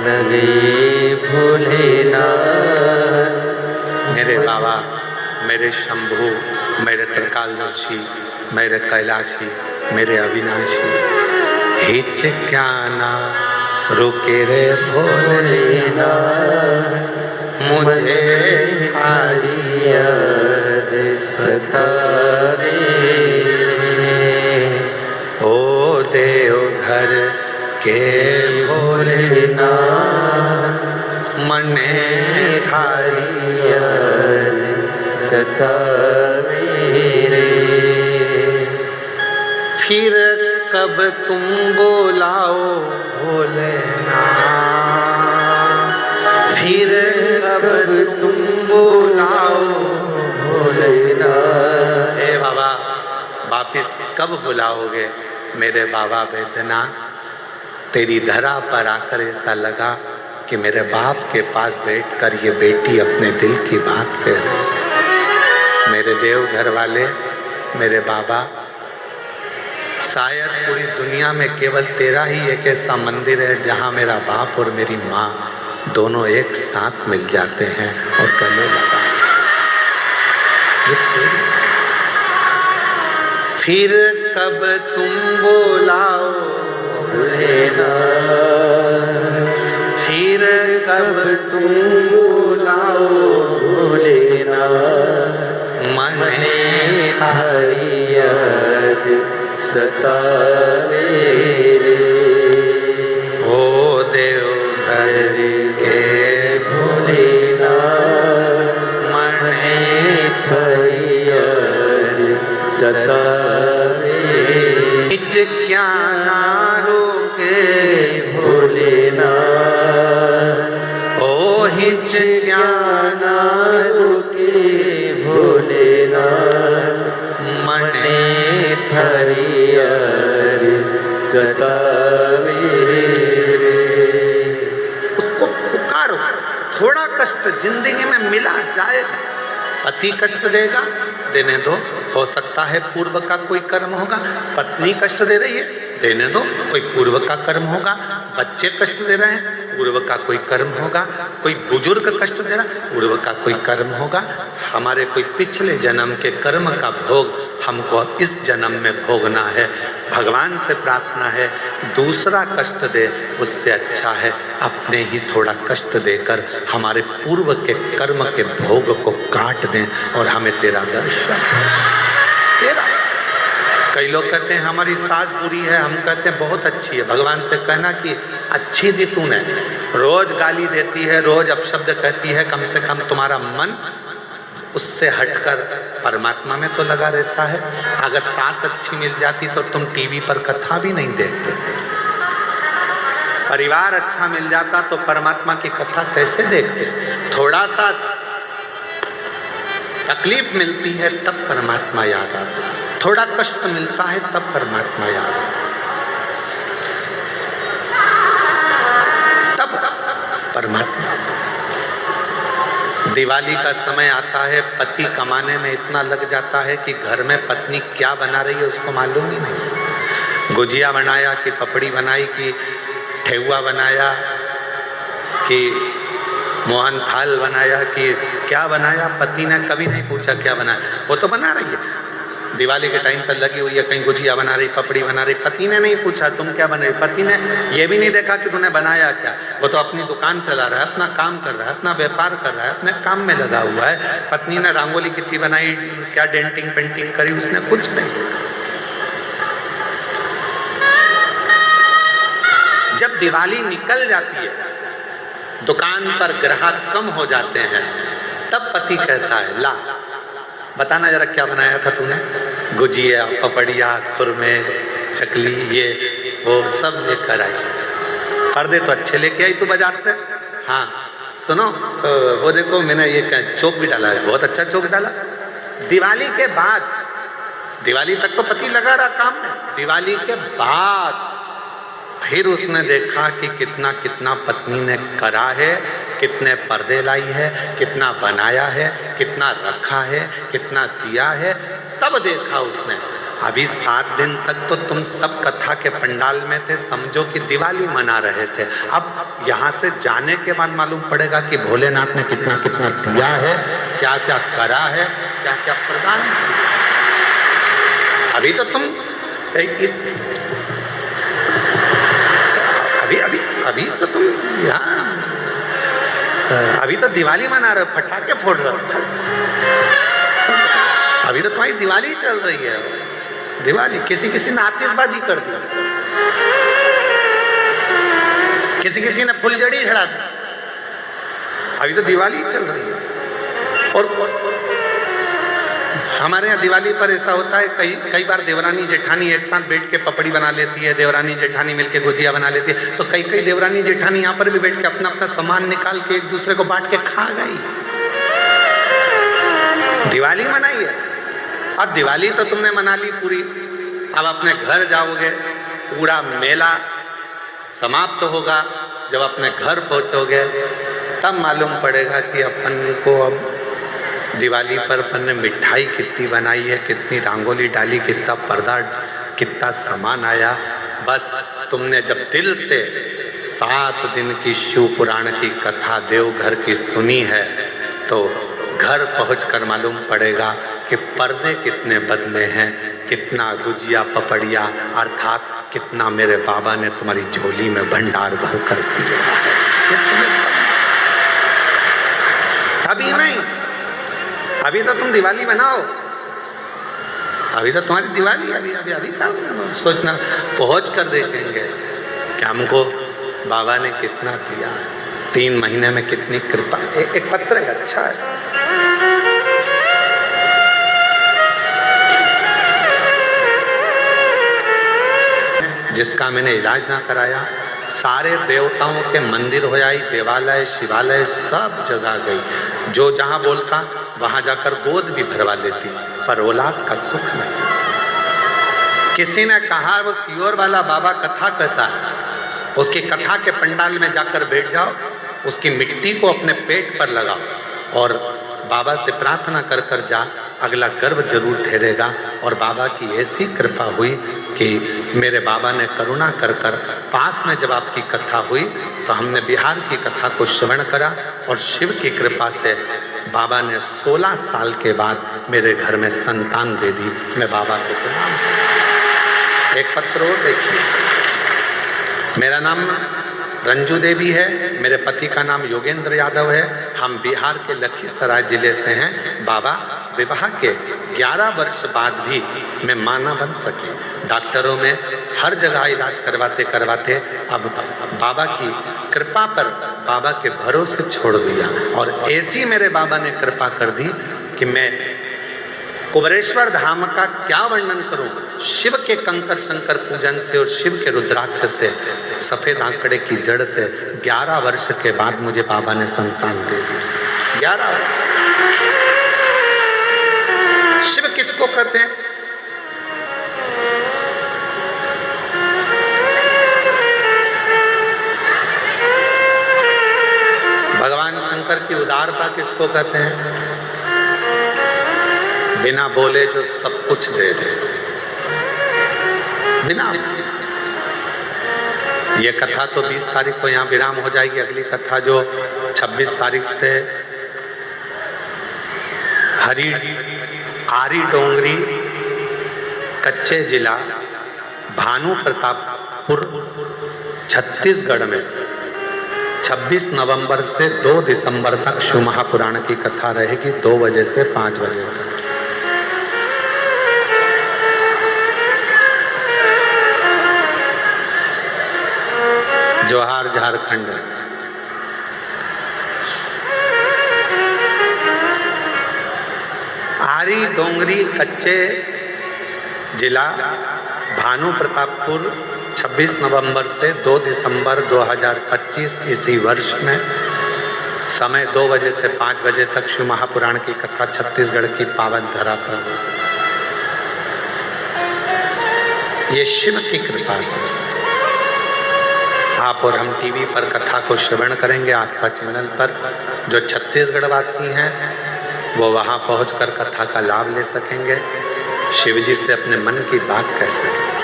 लगे भोलेनाथ। मेरे बाबा, मेरे शंभु, मेरे त्रिकालदर्शी, मेरे कैलाशी, मेरे अविनाशी, हिच क्या ना रुके रे भोलेनाथ, मुझे तुम्हारी याद सतावे। ओ देवघर के भोलेनाथ, मने थारी याद सतावे रे। फिर कब तुम बोलाओ भोलेनाथ, फिर कब तुम बोलाओ भोलेनाथ। हे बाबा, वापिस कब बुलाओगे मेरे बाबा वैद्यनाथ। तेरी धरा पर आकर ऐसा लगा कि मेरे बाप के पास बैठकर ये बेटी अपने दिल की बात कह रही। मेरे देवघर वाले, मेरे बाबा, शायद पूरी दुनिया में केवल तेरा ही एक ऐसा मंदिर है जहाँ मेरा बाप और मेरी माँ दोनों एक साथ मिल जाते हैं और गले लगा। फिर कब तुम बोलाओ भोलेनाथ, फिर कब तुम बोलाओ भोलेनाथ, मने थारी याद सतावे रे। ओ देवघर के भोलेनाथ, मने थारी याद सतावे। हिच क्या ना रोके भोलेनाथ, ओ हिच क्या ना रुके भोलेनाथ, मने थारी याद सतावे रे। उसको पुकारो। थोड़ा कष्ट जिंदगी में मिला जाए। पति कष्ट देगा, देने दो, हो सकता है पूर्व का कोई कर्म होगा। पत्नी कष्ट दे रही है, देने दो, कोई पूर्व का कर्म होगा। बच्चे कष्ट दे रहे हैं, पूर्व का कोई कर्म होगा। कोई बुजुर्ग कष्ट दे रहा है, पूर्व का कोई कर्म होगा। हमारे कोई पिछले जन्म के कर्म का भोग हमको इस जन्म में भोगना है। भगवान से प्रार्थना है दूसरा कष्ट दे, उससे अच्छा है अपने ही थोड़ा कष्ट देकर हमारे पूर्व के कर्म के भोग को काट दें और हमें तेरा दर्शन तेरा। कई लोग कहते हैं हमारी सास बुरी है, हम कहते हैं बहुत अच्छी है। भगवान से कहना कि अच्छी दी तूने, रोज गाली देती है, रोज अपशब्द कहती है, कम से कम तुम्हारा मन उससे हटकर परमात्मा में तो लगा रहता है। अगर सास अच्छी मिल जाती तो तुम टीवी पर कथा भी नहीं देखते। परिवार अच्छा मिल जाता तो परमात्मा की कथा कैसे देखते। थोड़ा सा तकलीफ मिलती है तब परमात्मा याद आता है, थोड़ा कष्ट मिलता है तब परमात्मा याद आता है, तब परमात्मा। दिवाली का समय आता है, पति कमाने में इतना लग जाता है कि घर में पत्नी क्या बना रही है उसको मालूम ही नहीं। गुजिया बनाया कि पपड़ी बनाई कि ठेहुआ बनाया कि मोहन थाल बनाया कि क्या बनाया, पति ने कभी नहीं पूछा क्या बनाया, वो तो बना रही है। दिवाली के टाइम पर लगी हुई है, कहीं गुजिया बना रही, पपड़ी बना रही, पति ने नहीं पूछा तुम क्या बना रही, पति ने ये भी नहीं देखा कि तूने बनाया क्या। वो तो अपनी दुकान चला रहा है, अपना काम कर रहा है, अपना व्यापार कर रहा है, अपने काम में लगा हुआ है। पत्नी ने रंगोली कितनी बनाई, क्या डेंटिंग पेंटिंग करी, उसने कुछ नहीं देखा। जब दिवाली निकल जाती है, दुकान पर ग्राहक कम हो जाते हैं, तब पति कहता है ला बताना जरा क्या बनाया था तूने, गुजिया, पपड़िया, खुरमे, चकली, ये वो सब लेकर आई। पर्दे तो अच्छे लेके आई तू बाजार से। हाँ सुनो, वो देखो मैंने ये चौक भी डाला है, बहुत अच्छा चौक डाला। दिवाली के बाद, दिवाली तक तो पति लगा रहा काम में, दिवाली के बाद फिर उसने देखा कि कितना कितना पत्नी ने करा है, कितने पर्दे लाई है, कितना बनाया है, कितना रखा है, कितना दिया है। तब देखा उसने, अभी 7 दिन तक तो तुम सब कथा के पंडाल में थे, समझो कि दिवाली मना रहे थे। अब यहाँ से जाने के बाद मालूम पड़ेगा कि भोलेनाथ ने कितना कितना दिया है, क्या क्या करा है, क्या क्या प्रदान। अभी तो तुम अभी तो तुम यहाँ, अभी तो दिवाली मना रहे हो, पटाखे फोड़ रहे हो, अभी तो तुम्हारी दिवाली चल रही है। दिवाली किसी ने आतिशबाजी कर दी, किसी ने फुलझड़ी चढ़ा दी, अभी तो दिवाली चल रही है। और हमारे यहाँ दिवाली पर ऐसा होता है, कई बार देवरानी जेठानी एक साथ बैठ के पपड़ी बना लेती है, देवरानी जेठानी मिलके गुजिया बना लेती है, तो कई देवरानी जेठानी यहाँ पर भी बैठ के अपना अपना सामान निकाल के एक दूसरे को बांट के खा गई। दिवाली मनाई है। अब दिवाली तो तुमने मना ली पूरी, अब अपने घर जाओगे, पूरा मेला समाप्त होगा। जब अपने घर पहुंचोगे तब मालूम पड़ेगा कि अपन को अब दिवाली पर अपन ने मिठाई कितनी बनाई है, कितनी रंगोली डाली, कितना पर्दा, कितना सामान आया। बस तुमने जब दिल से 7 दिन की शिव पुराण की कथा देवघर की सुनी है, तो घर पहुंचकर मालूम पड़ेगा कि पर्दे कितने बदले हैं, कितना गुजिया पपड़िया अर्थात कितना मेरे बाबा ने तुम्हारी झोली में भंडार भर कर दिया। अभी नहीं, अभी तो तुम दिवाली मनाओ, अभी तो तुम्हारी दिवाली, अभी क्या सोचना, पहुंच कर देखेंगे कि हमको बाबा ने कितना दिया, 3 महीने में कितनी कृपा। एक पत्र है, अच्छा है, जिसका मैंने इलाज ना कराया, सारे देवताओं के मंदिर हो आई, देवालय शिवालय सब जगह गई, जो जहाँ बोलता वहाँ जाकर गोद भी भरवा लेती, पर औलाद का सुख नहीं। किसी ने कहा वो सियोर वाला बाबा कथा कहता है, उसकी कथा के पंडाल में जाकर बैठ जाओ, उसकी मिट्टी को अपने पेट पर लगाओ और बाबा से प्रार्थना कर कर जा, अगला गर्भ जरूर ठहरेगा। और बाबा की ऐसी कृपा हुई कि मेरे बाबा ने करुणा कर कर पास में जब आपकी कथा हुई तो हमने बिहार की कथा को श्रवण करा और शिव की कृपा से बाबा ने 16 साल के बाद मेरे घर में संतान दे दी। मैं बाबा को प्रणाम करता हूं। एक पत्र और देखिए, मेरा नाम रंजू देवी है, मेरे पति का नाम योगेंद्र यादव है, हम बिहार के लखीसराय जिले से हैं। बाबा, विवाह के 11 वर्ष बाद भी मैं मां ना बन सके, डॉक्टरों में हर जगह इलाज करवाते करवाते अब बाबा की कृपा पर बाबा के भरोसे छोड़ दिया और ऐसी मेरे बाबा ने कृपा कर दी कि मैं कुबरेश्वर धाम का क्या वर्णन करूं। शिव के कंकर शंकर पूजन से और शिव के रुद्राक्ष से, सफेद आंकड़े की जड़ से 11 वर्ष के बाद मुझे बाबा ने संतान दे दी। 11 वर्ष। शिव किसको कहते हैं? भगवान शंकर की उदारता किसको कहते हैं? बिना बोले जो सब कुछ दे दे, बिना ये कथा तो 20 तारीख को यहाँ विराम हो जाएगी। अगली कथा जो 26 तारीख से आरी डोंगरी कच्चे जिला भानु प्रतापपुर छत्तीसगढ़ में 26 नवंबर से 2 दिसंबर तक शिव महापुराण की कथा रहेगी 2 बजे से 5 बजे तक। जोहार झारखंड। आरी डोंगरी कच्चे जिला भानु प्रतापपुर 26 नवंबर से 2 दिसंबर 2025 इसी वर्ष में समय 2 बजे से 5 बजे तक शिव महापुराण की कथा छत्तीसगढ़ की पावन धरा पर। ये शिव की कृपा से आप और हम टीवी पर कथा को श्रवण करेंगे। आस्था चैनल पर जो छत्तीसगढ़ वासी हैं वो वहां पहुंचकर कथा का लाभ ले सकेंगे, शिव जी से अपने मन की बात कह सकेंगे।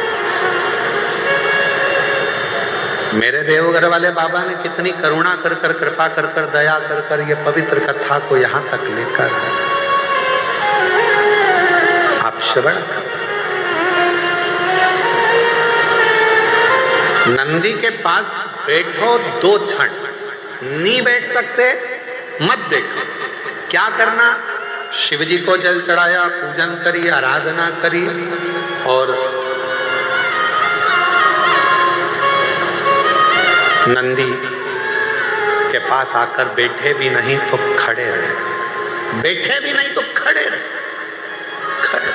मेरे देवघर वाले बाबा ने कितनी करुणा कर कर, कृपा कर कर, दया कर कर ये पवित्र कथा को यहाँ तक लेकर आप श्रवण करें। नंदी के पास बैठो 2 क्षण, नहीं बैठ सकते मत देखो। क्या करना? शिव जी को जल चढ़ाया, पूजन करी, आराधना करी और नंदी के पास आकर बैठे भी नहीं तो खड़े रहे, बैठे भी नहीं तो खड़े रहे, खड़े।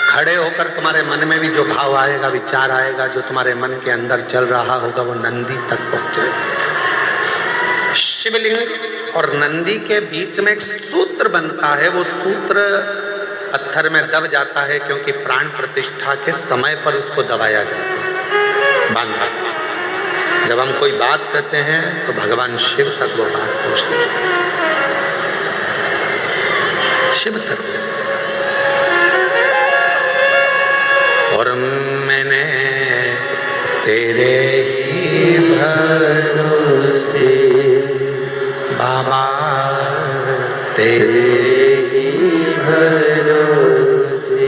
खड़े होकर तुम्हारे मन में भी जो भाव आएगा, विचार आएगा, जो तुम्हारे मन के अंदर चल रहा होगा वो नंदी तक पहुंचेगा। शिवलिंग और नंदी के बीच में एक सूत्र बनता है, वो सूत्र पत्थर में दब जाता है क्योंकि प्राण प्रतिष्ठा के समय पर उसको दबाया जाता है, बांधा। जब हम कोई बात कहते हैं तो भगवान शिव तक वो बात पहुंचती है, शिव तक। और मैंने तेरे ही भरोसे बाबा, तेरे ही भरोसे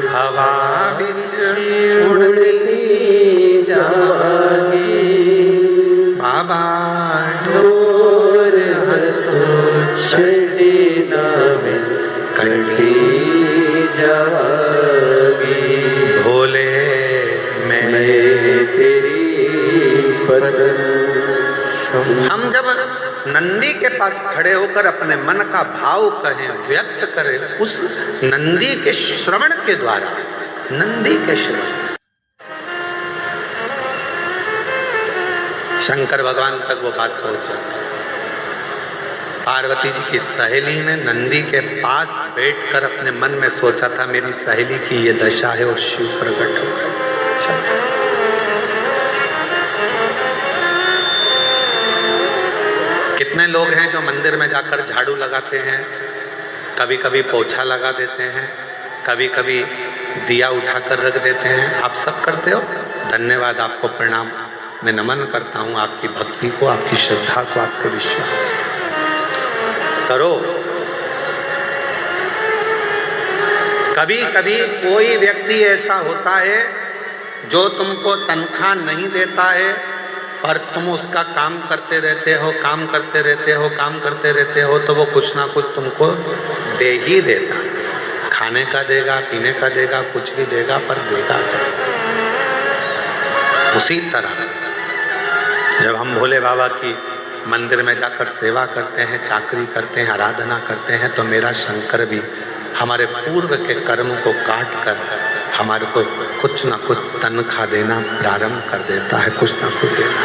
हवा बिच उड़ती जागी बाबा, डोर हथों छड़ी नावे कंठी जागी। भोले मैं तेरी बदन। हम जब नंदी के पास खड़े होकर अपने मन का भाव कहें, व्यक्त करें, उस नंदी के श्रवण के द्वारा, नंदी के श्रवण शंकर भगवान तक वो बात पहुंच जाती है। पार्वती जी की सहेली ने नंदी के पास बैठकर अपने मन में सोचा था मेरी सहेली की ये दशा है और शिव प्रकट हो गए। कितने लोग हैं जो मंदिर में जाकर झाड़ू लगाते हैं, कभी कभी पोछा लगा देते हैं, कभी कभी दिया उठाकर रख देते हैं। आप सब करते हो, धन्यवाद, आपको प्रणाम। मैं नमन करता हूँ आपकी भक्ति को, आपकी श्रद्धा को, आपके विश्वास करो। कभी कभी कोई व्यक्ति ऐसा होता है जो तुमको तनख्वाह नहीं देता है पर तुम उसका काम करते रहते हो, काम करते रहते हो, काम करते रहते हो, तो वो कुछ ना कुछ तुमको दे ही देता है। खाने का देगा, पीने का देगा, कुछ भी देगा, पर देगा। उसी तरह जब हम भोले बाबा की मंदिर में जाकर सेवा करते हैं, चाकरी करते हैं, आराधना करते हैं, तो मेरा शंकर भी हमारे पूर्व के कर्म को काट कर हमारे को कुछ ना कुछ तनख्वाह देना प्रारंभ कर देता है, कुछ ना कुछ देना।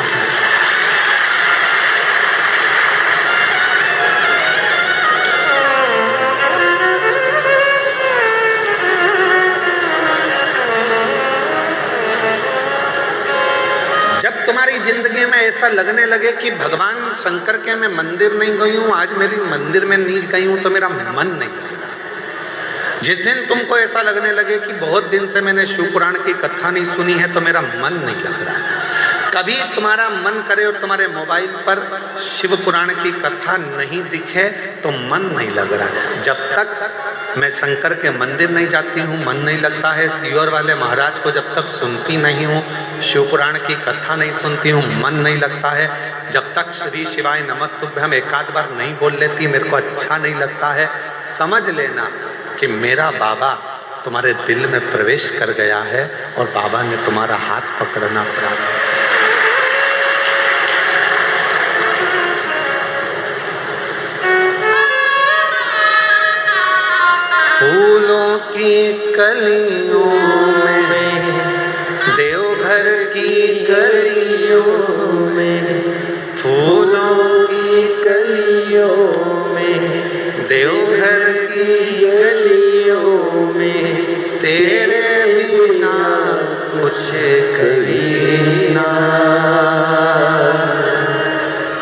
जब तुम्हारी जिंदगी में ऐसा लगने लगे कि भगवान शंकर के मैं मंदिर नहीं गई हूँ, आज मेरी मंदिर में नहीं गई हूँ तो मेरा मन नहीं लग रहा। जिस दिन तुमको ऐसा लगने लगे कि बहुत दिन से मैंने शिव पुराण की कथा नहीं सुनी है तो मेरा मन नहीं लग रहा। कभी तुम्हारा मन करे और तुम्हारे मोबाइल पर शिव पुराण की कथा नहीं दिखे तो मन नहीं लग रहा। जब तक मैं शंकर के मंदिर नहीं जाती हूँ मन नहीं लगता है। सीहोर वाले महाराज को जब तक सुनती नहीं हूँ, शिव पुराण की कथा नहीं सुनती हूँ, मन नहीं लगता है। जब तक श्री शिवाय नमस्तुभ्यम एकाध बार नहीं बोल लेती मेरे को अच्छा नहीं लगता है। समझ लेना कि मेरा बाबा तुम्हारे दिल में प्रवेश कर गया है और बाबा ने तुम्हारा हाथ पकड़ना पड़ा। फूलों की कलियों में, देवघर की गलियों में, फूलों की कलियों में, देवघर की गलियों में, तेरे बिना कुछ कहीं ना,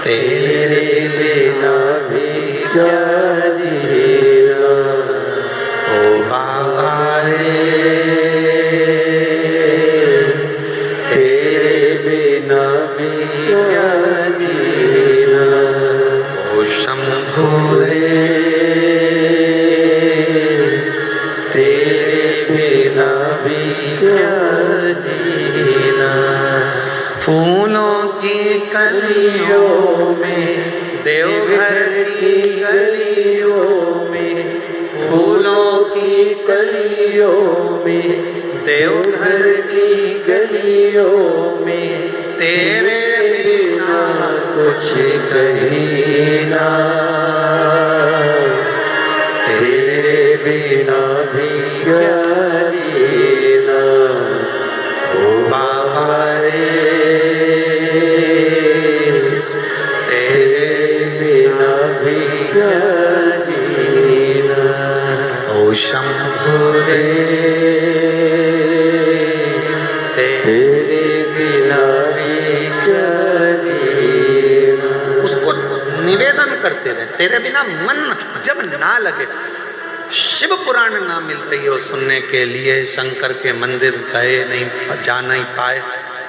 तेरे बिना भी क्या जीना, ओ बाबा रे, तेरे बिना भी क्या जीना, ओ शंभू रे, तेरे बिना भी क्या जीना। फूलों की कलियों में, देवघर की गलियों में, फूलों की कलियों में, देवघर की गलियों में, तेरे बिना कुछ कहीं ना, तेरे बिना भी क्या जीना, ओ बाबा रे, तेरे बिना भी क्या जीना, ओ शंभू रे, तेरे बिना भी क्या जीना। उसको निवेदन करते रहे, तेरे बिना मन जब ना लगे, शिव पुराण ना मिल रही हो सुनने के लिए, शंकर के मंदिर गए नहीं, जा नहीं पाए,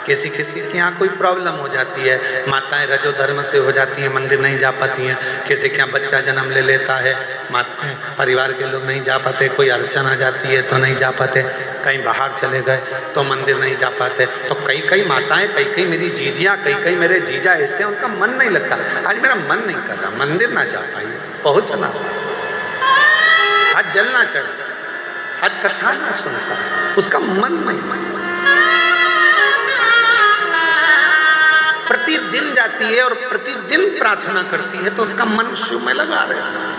किसी किसी के यहाँ कोई प्रॉब्लम हो जाती है, माताएं रजो धर्म से हो जाती हैं, मंदिर नहीं जा पाती हैं, किसी के यहाँ बच्चा जन्म ले लेता है, माताएं परिवार के लोग नहीं जा पाते, कोई अड़चन आ जाती है तो नहीं जा पाते, कहीं बाहर चले गए तो मंदिर नहीं जा पाते। तो कई कई माताएं, कई मेरी जीजियाँ, कई मेरे जीजा ऐसे, उनका मन नहीं लगता। आज मेरा मन नहीं कर रहा, मंदिर ना जा पाई, पहुँचना, आज जलना चढ़ा, आज कथा ना सुन पाए, उसका मन नहीं। प्रतिदिन जाती है और प्रतिदिन प्रार्थना करती है तो उसका मन शिव में लगा रहता है।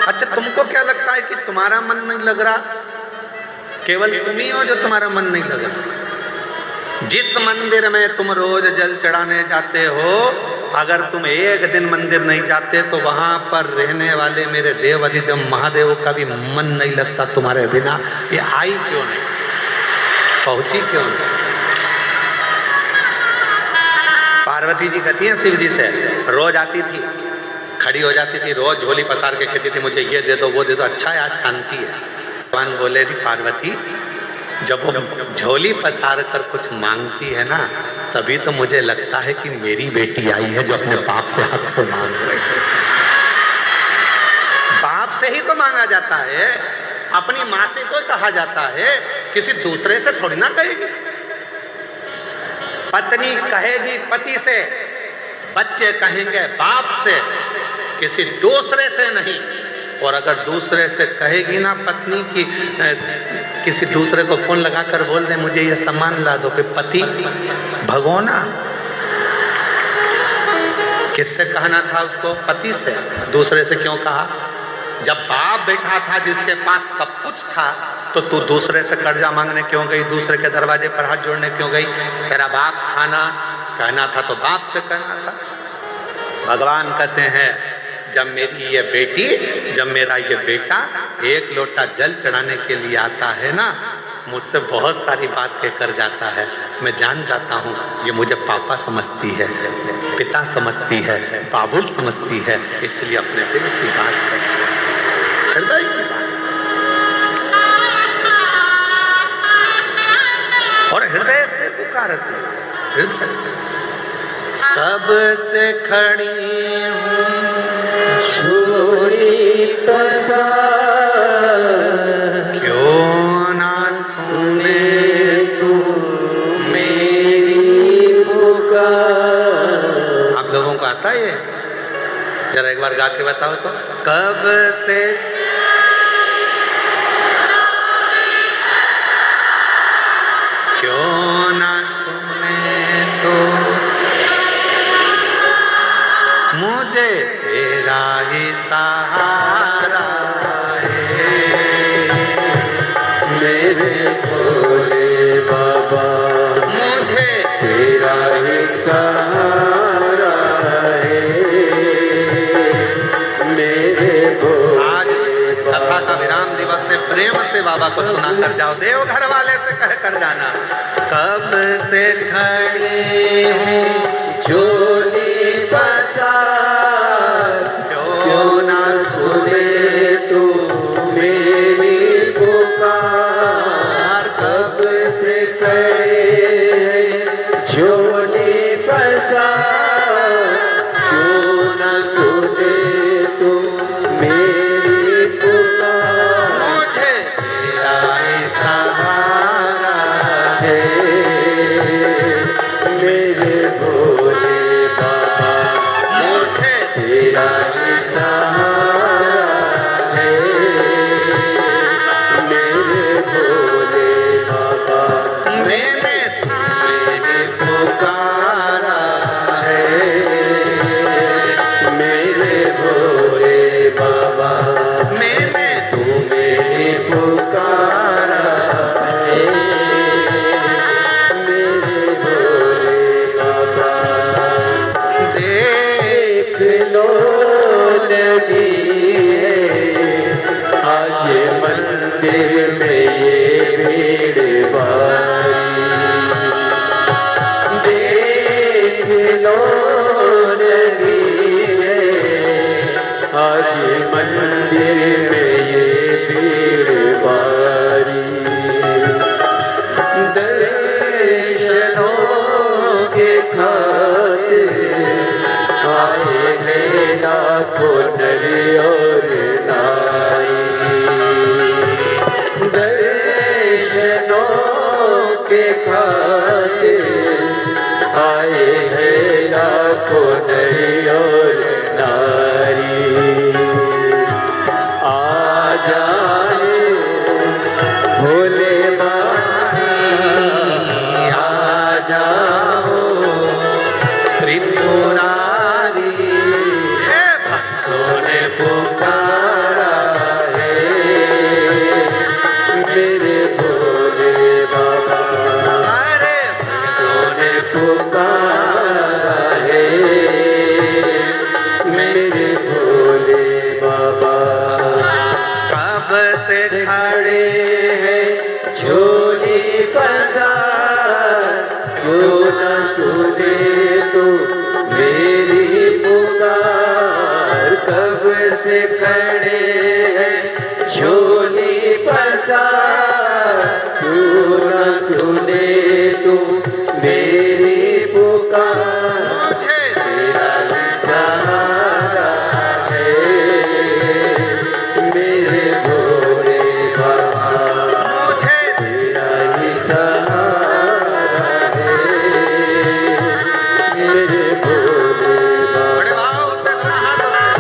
अच्छा, तुमको क्या लगता है कि तुम्हारा मन नहीं लग रहा? केवल तुम ही हो जो तुम्हारा मन नहीं लग रहा। जिस मंदिर में तुम रोज जल चढ़ाने जाते हो, अगर तुम एक दिन मंदिर नहीं जाते तो वहां पर रहने वाले मेरे देव अधिदेव महादेव का भी मन नहीं लगता तुम्हारे बिना। ये आई क्यों नहीं, पहुंची क्यों नहीं? पार्वती जी कहती हैं शिव जी से, रोज आती थी, खड़ी हो जाती थी, रोज झोली पसार के कहती थी मुझे ये दे दो वो दे दो, अच्छा है आज शांति है। भगवान बोले थी पार्वती, जब वो झोली पसार कर कुछ मांगती है ना, तभी तो मुझे लगता है कि मेरी बेटी आई है जो अपने बाप से हक से मांग रही है। बाप से ही तो मांगा जाता है, अपनी माँ से तो कहा जाता है, किसी दूसरे से थोड़ी ना कहेगी। पत्नी कहेगी पति से, बच्चे कहेंगे बाप से, किसी दूसरे से नहीं। और अगर दूसरे से कहेगी ना पत्नी की, किसी दूसरे को फोन लगाकर बोल दे मुझे ये सामान ला दो, फिर पति भगोना। किससे कहना था उसको? पति से। दूसरे से क्यों कहा? जब बाप बैठा था जिसके पास सब कुछ था, तो तू दूसरे से कर्जा मांगने क्यों गई? दूसरे के दरवाजे पर हाथ जोड़ने क्यों गई? तेरा बाप खाना कहना था तो बाप से कहना था। भगवान कहते हैं जब मेरी ये बेटी, जब मेरा ये बेटा एक लोटा जल चढ़ाने के लिए आता है ना, मुझसे बहुत सारी बात कहकर जाता है, मैं जान जाता हूँ ये मुझे पापा समझती है, पिता समझती है, बाबुल समझती है, इसलिए अपने दिल की बात है, हृदय की बात और हृदय से पुकारती, हृदय से। कब से खड़ी हूँ छोड़ी पसार, क्यों ना सुने तू मेरी पुकार। आप लोगों को आता है ये? जरा एक बार गा के बताओ तो। कब से क्यों ना सुने तो मुझे तेरा ही सहारा है। मेरे भोले बाबा मुझे तेरा ही सहारा है। मेरे आज कथा का विराम दिवस से प्रेम से बाबा को सुना कर जाओ, देवघर वाले से कह कर जाना। कब से खड़ी हूँ झोली पसार, क्यों ना सुने तू मेरी पुकार। कब से खड़े हैं झोली पसार, क्यों ना सुने तू मेरी पुकार। मुझे तेरा ही सहारा है मेरे भोले बाबा, मुझे तेरा ही सहारा है। मेरे भोले बाबा मैंने तुम्हें पुकारा है। मेरे भोले बाबा मैंने तुम्हें पुकारा है। मेरे भोले बाबा देख लो लगी है आज मंदिर में ये भीड़ भारी। देख लो लगी है आज मंदिर में ये भीड़ भारी। दर्शनों के खातिर आए हैं लाखों नर और नारी। दर्शनों के खातिर आए हैं लाखों नर और नारी। आ जाए भोले बाबा, आ जाओ त्रिपुरारी हे भक्तों ने पुकारा है। मेरे भोले बाबा अरे भक्तों ने पुकारा है। मेरे भोले बाबा कब से खड़े हैं झोली पसार, क्यों न सुने तो मेरी पुकार। कब से खड़े हैं झोली पसार, क्यों न सुने तो मेरी पुकार। मुझे तेरा ही सहारा है। मेरे भोले बाबा मुझे तेरा ही सहारा है। मेरे भोले बाबा बड़े भाव से दोनों हाथों से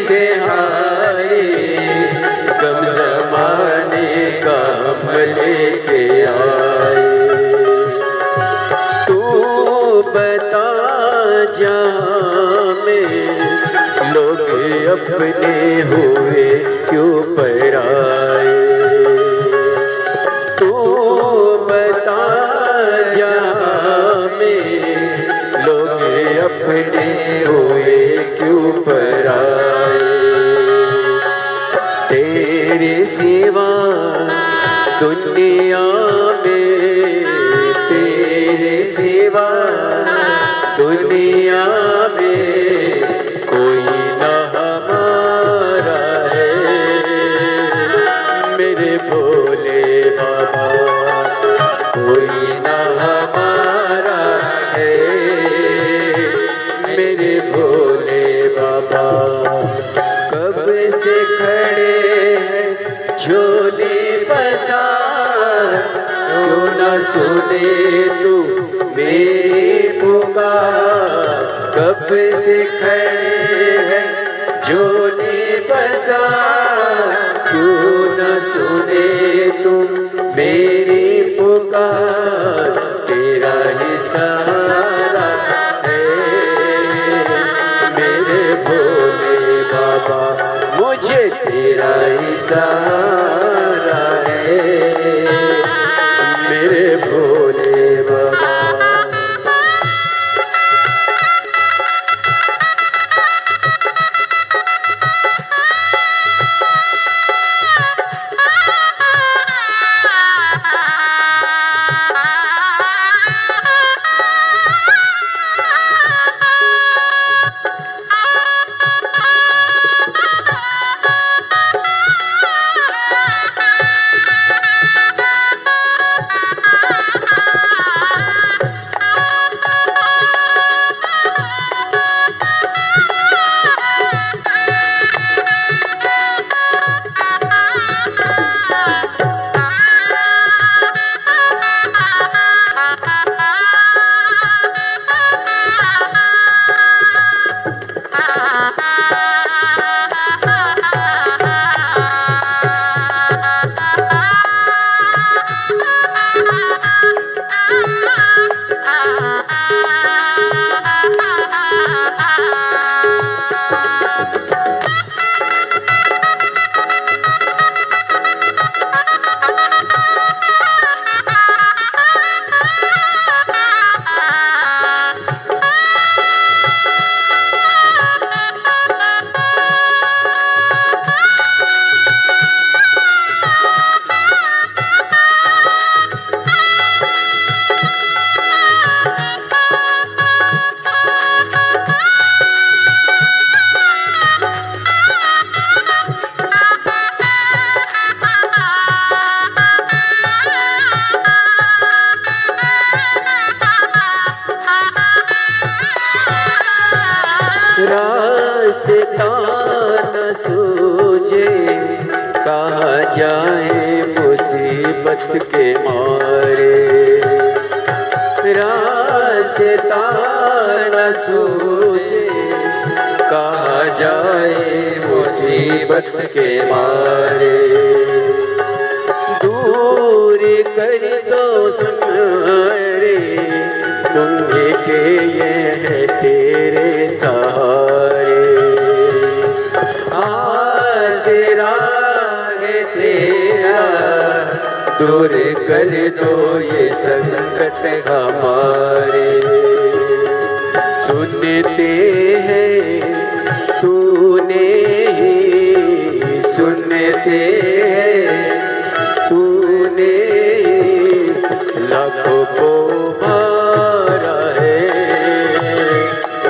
से हारे गम जमाने का हम लेके आए। तू बता जहाँ में लोग अपने हुए क्यों पराए। तू बता जहाँ में लोग अपने हुए क्यों पराए। तेरे सिवा दुनिया में, तेरे सिवा दुनिया में कोई ना हमारा है। मेरे भोले बाबा कोई ना हमारा है। मेरे भोले बाबा कब से खड़े हैं झोले पसार, क्यों ना सुने तू मेरी पुकार। कब से खड़े हैं झोले पसार, क्यों ना सुने तुम मेरी पुकार। तेरा ही सहारा है मेरे भोले बाबा, मुझे तेरा ही सहारा है मेरे भोले बाबा। रास्ता न सूझे कहाँ जाए मुसीबत के मारे। रास्ता न सूझे कहाँ जाए मुसीबत के मारे। दूर कर दो संहारे तुम्हें के ये है तेरे सहारे। आसरा है तेरा दूर कर दो ये संकट हमारे। सुनते हैं तूने ही सुनते हैं तूने लाखों को मारा है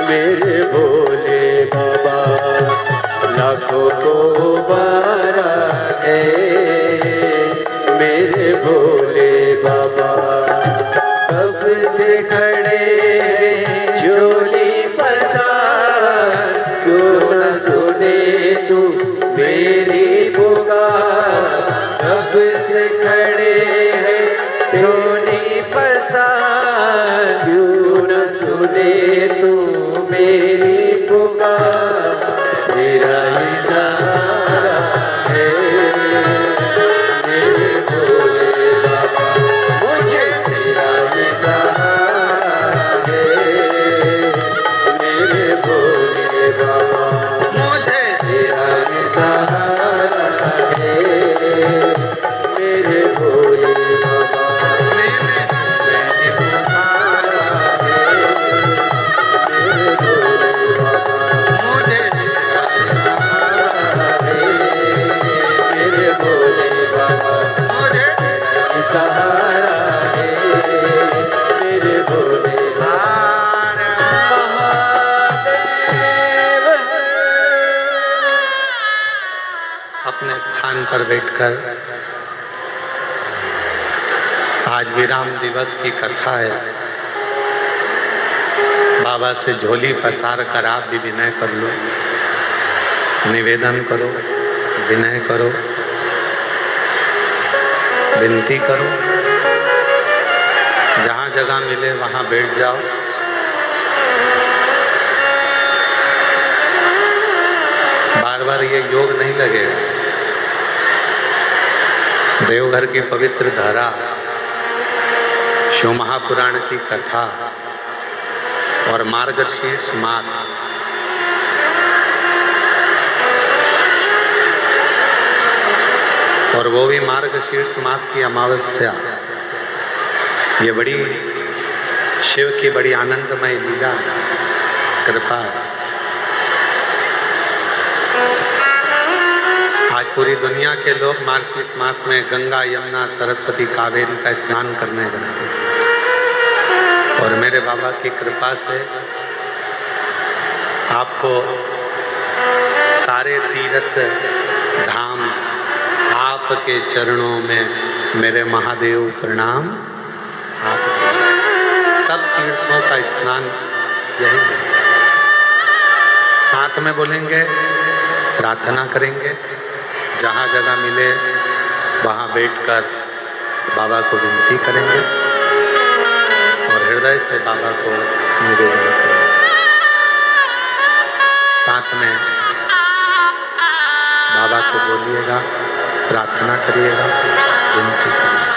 मेरे भोले बाबा। लाखों को मारा है मेरे भोले बाबा। कब से खड़े हैं झोली पसार, क्यों न सुने तू मेरी पुकार। कब से खड़े हैं झोली पसार, क्यों न सुने तू मेरी पुकार। तेरा ही बैठकर आज विराम दिवस की कथा है। बाबा से झोली पसार कर आप भी विनय कर लो, निवेदन करो, विनय करो, विनती करो। जहाँ जगह मिले वहाँ बैठ जाओ। बार बार ये योग नहीं लगेगा। देवघर की पवित्र धारा, शिव महापुराण की कथा और मार्गशीर्ष मास, और वो भी मार्गशीर्ष मास की अमावस्या, ये बड़ी शिव की बड़ी आनंदमय लीला कृपा है। आज पूरी दुनिया के लोग मार्गशीर्ष मास में गंगा, यमुना, सरस्वती, कावेरी का स्नान करने जाते हैं। और मेरे बाबा की कृपा से आपको सारे तीर्थ धाम आपके चरणों में मेरे महादेव प्रणाम। आपके सब तीर्थों का स्नान यही है। साथ में बोलेंगे, प्रार्थना करेंगे, जहाँ जगह मिले वहाँ बैठकर बाबा को विनती करेंगे और हृदय से बाबा को निवेदन करेंगे। साथ में बाबा को बोलिएगा, प्रार्थना करिएगा, विनती करिएगा।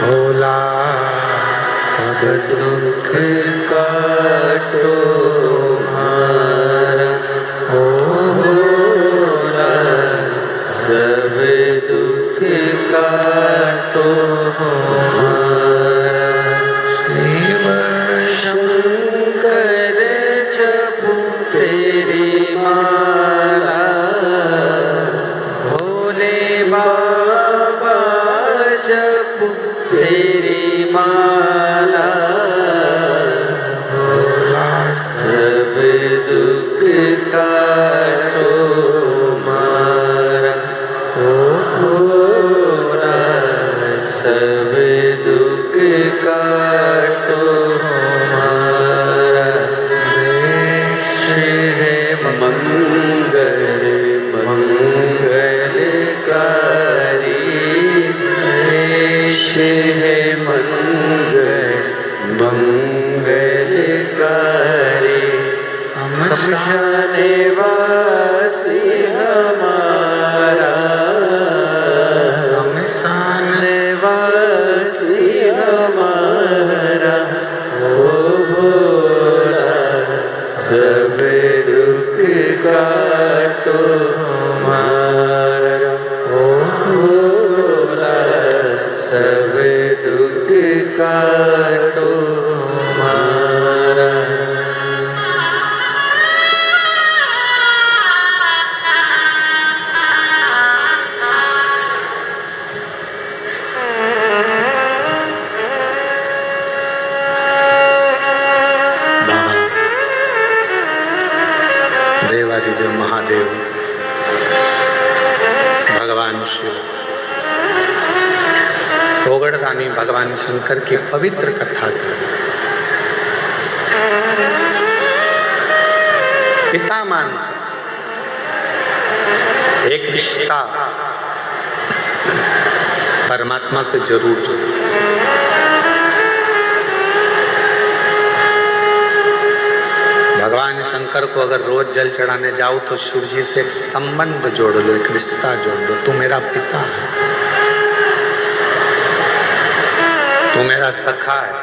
भोला सब दुख काटो मारा, भोला सब दुख काटो मारा। शिव शंकर जपू तेरी माला, भोले बाबा जपू तेरी माला। भोला सब दुख काटो मारा, भोला सब दुख काटो मारा। देश है मंगल मंगलकारी, देश है मंगल मंगलकारी। शमशान वासी हमारा, शमशान वासी हमारा। ओ भोला सब दुख काटो मारा, ओ भोला सब दुख काटो मारा। देवादिदेव महादेव भगवान शिव, ओगड़दानी भगवान शंकर की पवित्र कथा कर। पिता मान एक रिश्ता परमात्मा से जरूर जुड़ो। भगवान शंकर को अगर रोज जल चढ़ाने जाओ तो शिव जी से एक संबंध जोड़ लो, एक रिश्ता जोड़ लो। तू मेरा पिता है, तू मेरा सखा है,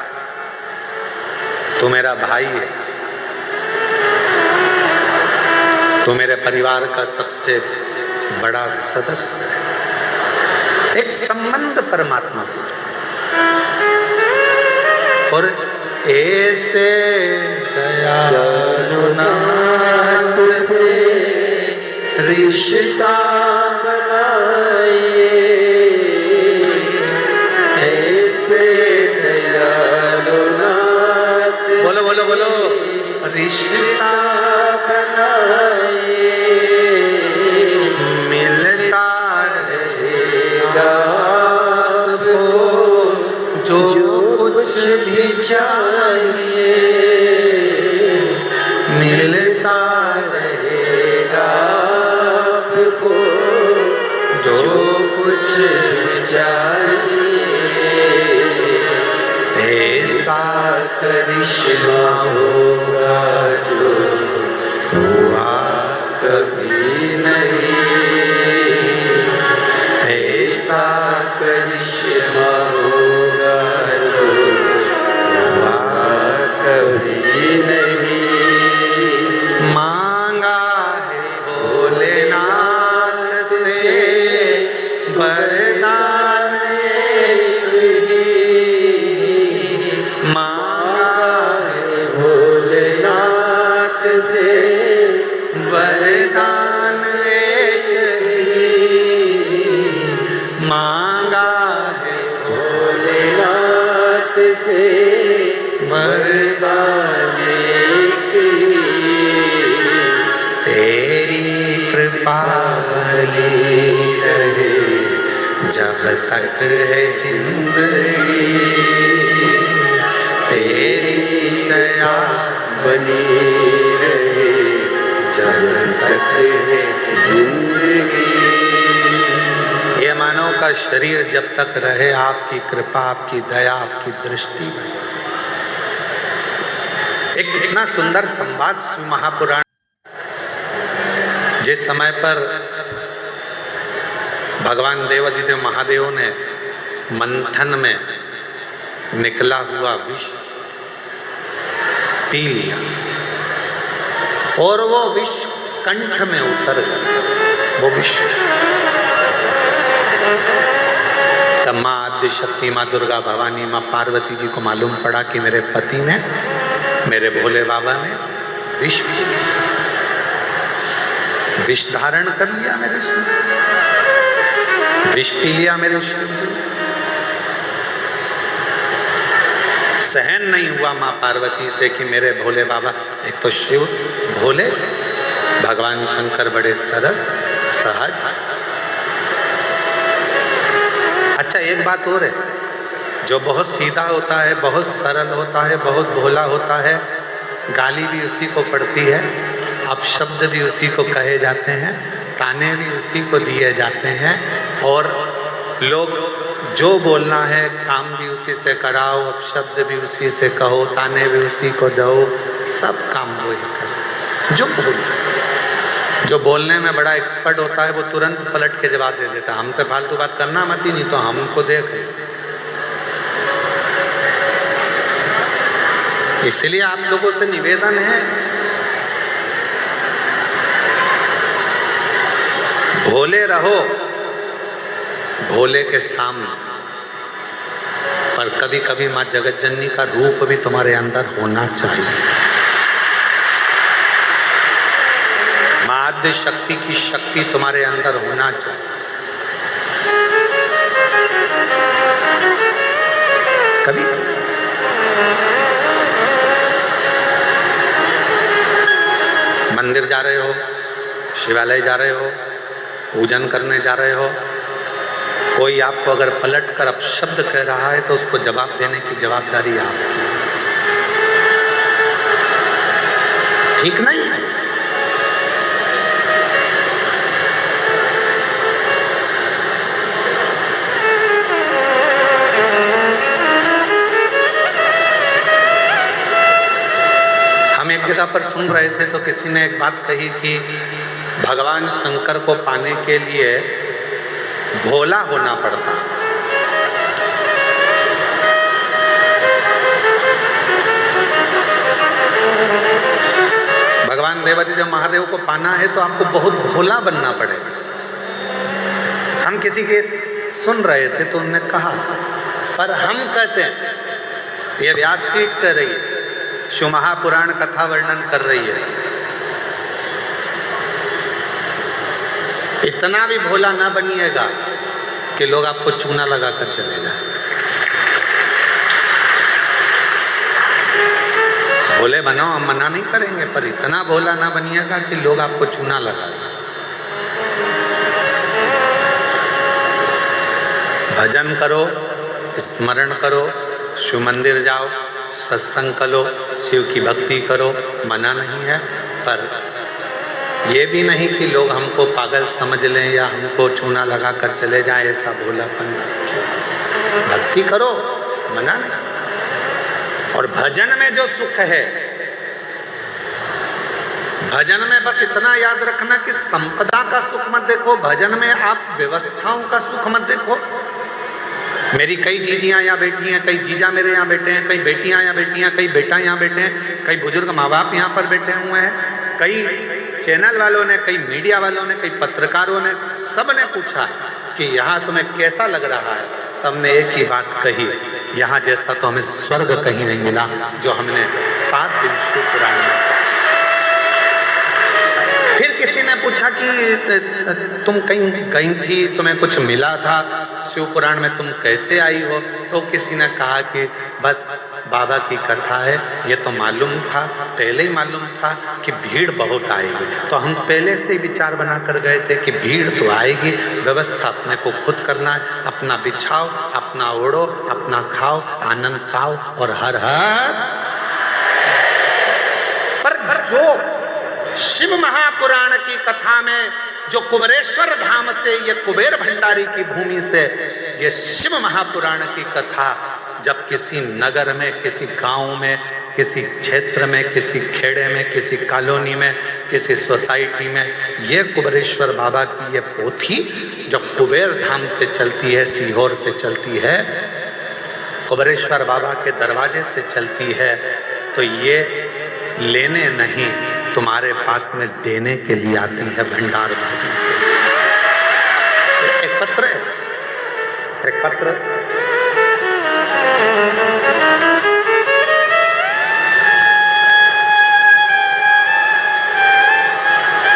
तू मेरा भाई है, तू मेरे परिवार का सबसे बड़ा सदस्य है। एक संबंध परमात्मा से। और ऐसे दयालु नाथ से रिश्ता बनाइए, ऐसे दयालु नाथ, बोलो बोलो बोलो, रिश्ता बनाइए, मिलता रहेगा आपको जो कुछ भी चाहिए, मिलता रहेगा आपको जो कुछ भी चाहिए। ऐसा करिश्मा होगा जो हुआ कभी नहीं, ऐसा करिश्मा होगा जो हुआ कभी नहीं। मांगा है भोलेनाथ से वरदान एक ही, मांगा है भोलेनाथ से वरदान एक ही, मांगा है भोलेनाथ से वरदान एक ही। तेरी कृपा बनी रहे जब तक है जिंदगी, तेरी दया बनी रहे जब तक है जिंदगी। ये मानव का शरीर जब तक रहे आपकी कृपा, आपकी दया, आपकी दृष्टि बने। एक इतना सुंदर संवाद शिव महापुराण, जिस समय पर भगवान देवादिदेव महादेव ने मंथन में निकला हुआ विष पी लिया और वो विष कंठ में उतर गया, वो विष। तब माँ आदिशक्ति, माँ दुर्गा भवानी, माँ पार्वती जी को मालूम पड़ा कि मेरे पति ने, मेरे भोले बाबा ने विष पी लिया, विष धारण कर लिया मेरे शरीर, विष पी लिया मेरे शरीर। सहन नहीं हुआ माँ पार्वती से कि मेरे भोले बाबा, एक तो शिव भोले, भगवान शंकर बड़े सरल सहज। अच्छा एक बात और है, जो बहुत सीधा होता है, बहुत सरल होता है, बहुत भोला होता है, गाली भी उसी को पड़ती है, अपशब्द भी उसी को कहे जाते हैं, ताने भी उसी को दिए जाते हैं, और लोग जो बोलना है काम भी उसी से कराओ, अपशब्द भी उसी से कहो, ताने भी उसी को दो, सब काम वही करो। जो बोलने में बड़ा एक्सपर्ट होता है वो तुरंत पलट के जवाब दे देता है, हमसे फालतू बात करना मत ही, नहीं तो हमको देख। इसलिए आप लोगों से निवेदन है, भोले रहो भोले के सामने, पर कभी कभी माँ जगत जननी का रूप भी तुम्हारे अंदर होना चाहिए। माँ आद्य शक्ति की शक्ति तुम्हारे अंदर होना चाहिए। कभी मंदिर जा रहे हो, शिवालय जा रहे हो, पूजन करने जा रहे हो, कोई आपको अगर पलट कर अपशब्द कह रहा है तो उसको जवाब देने की जवाबदारी आपकी, ठीक नहीं है। हम एक जगह पर सुन रहे थे तो किसी ने एक बात कही कि भगवान शंकर को पाने के लिए भोला होना पड़ता। भगवान देवादिदेव महादेव को पाना है तो आपको बहुत भोला बनना पड़ेगा। हम किसी के सुन रहे थे तो उन्होंने कहा, पर हम कहते हैं, ये व्यासपीठ कह रही है, शिव महापुराण कथा वर्णन कर रही है, इतना भी भोला ना बनिएगा कि लोग आपको चूना लगा कर चले जाए। भोले बनो, हम मना नहीं करेंगे, पर इतना भोला ना बनिएगा कि लोग आपको चूना लगा दें। भजन करो, स्मरण करो, शिव मंदिर जाओ, सत्संग करो, शिव की भक्ति करो, मना नहीं है, पर ये भी नहीं कि लोग हमको पागल समझ लें या हमको चूना लगा कर चले जाएं, ऐसा भोलापन ना रखिए। भक्ति करो, मना नहीं। और भजन में जो सुख है, भजन में बस इतना याद रखना कि संपदा का सुख मत देखो, भजन में आप व्यवस्थाओं का सुख मत देखो। मेरी कई जीजियाँ यहाँ बैठी हैं, कई जीजा मेरे यहाँ बैठे हैं, कई बेटियाँ यहाँ बैठी हैं, कई बेटा यहाँ बैठे हैं, कई बुजुर्ग माँ बाप यहाँ पर बैठे हुए हैं, कई चैनल वालों ने, कई मीडिया वालों ने, कई पत्रकारों ने, सब ने पूछा कि यहाँ तुम्हें कैसा लग रहा है। सबने एक ही बात कही, यहाँ जैसा तो हमें स्वर्ग कहीं नहीं मिला जो हमने 7 दिन शिव पुराण में। फिर किसी ने पूछा कि तुम कहीं गई थी, तुम्हें कुछ मिला था शिव पुराण में, तुम कैसे आई हो? तो किसी ने कहा कि बस बाबा की कथा है, ये तो मालूम था, पहले ही मालूम था कि भीड़ बहुत आएगी, तो हम पहले से ही विचार बना कर गए थे कि भीड़ तो आएगी, व्यवस्था अपने को खुद करना है, अपना बिछाओ, अपना ओढ़ो, अपना खाओ, आनंद पाओ और हर हर। पर जो शिव महापुराण की कथा में जो कुबेरेश्वर धाम से, ये कुबेर भंडारी की भूमि से ये शिव महापुराण की कथा जब किसी नगर में, किसी गांव में, किसी क्षेत्र में, किसी खेड़े में, किसी कॉलोनी में, किसी सोसाइटी में, ये कुबेरेश्वर बाबा की ये पोथी जब कुबेर धाम से चलती है, सीहोर से चलती है, कुबेरेश्वर बाबा के दरवाजे से चलती है, तो ये लेने नहीं, तुम्हारे पास में देने के लिए आती है भंडार में। एक पत्र है, एक पत्र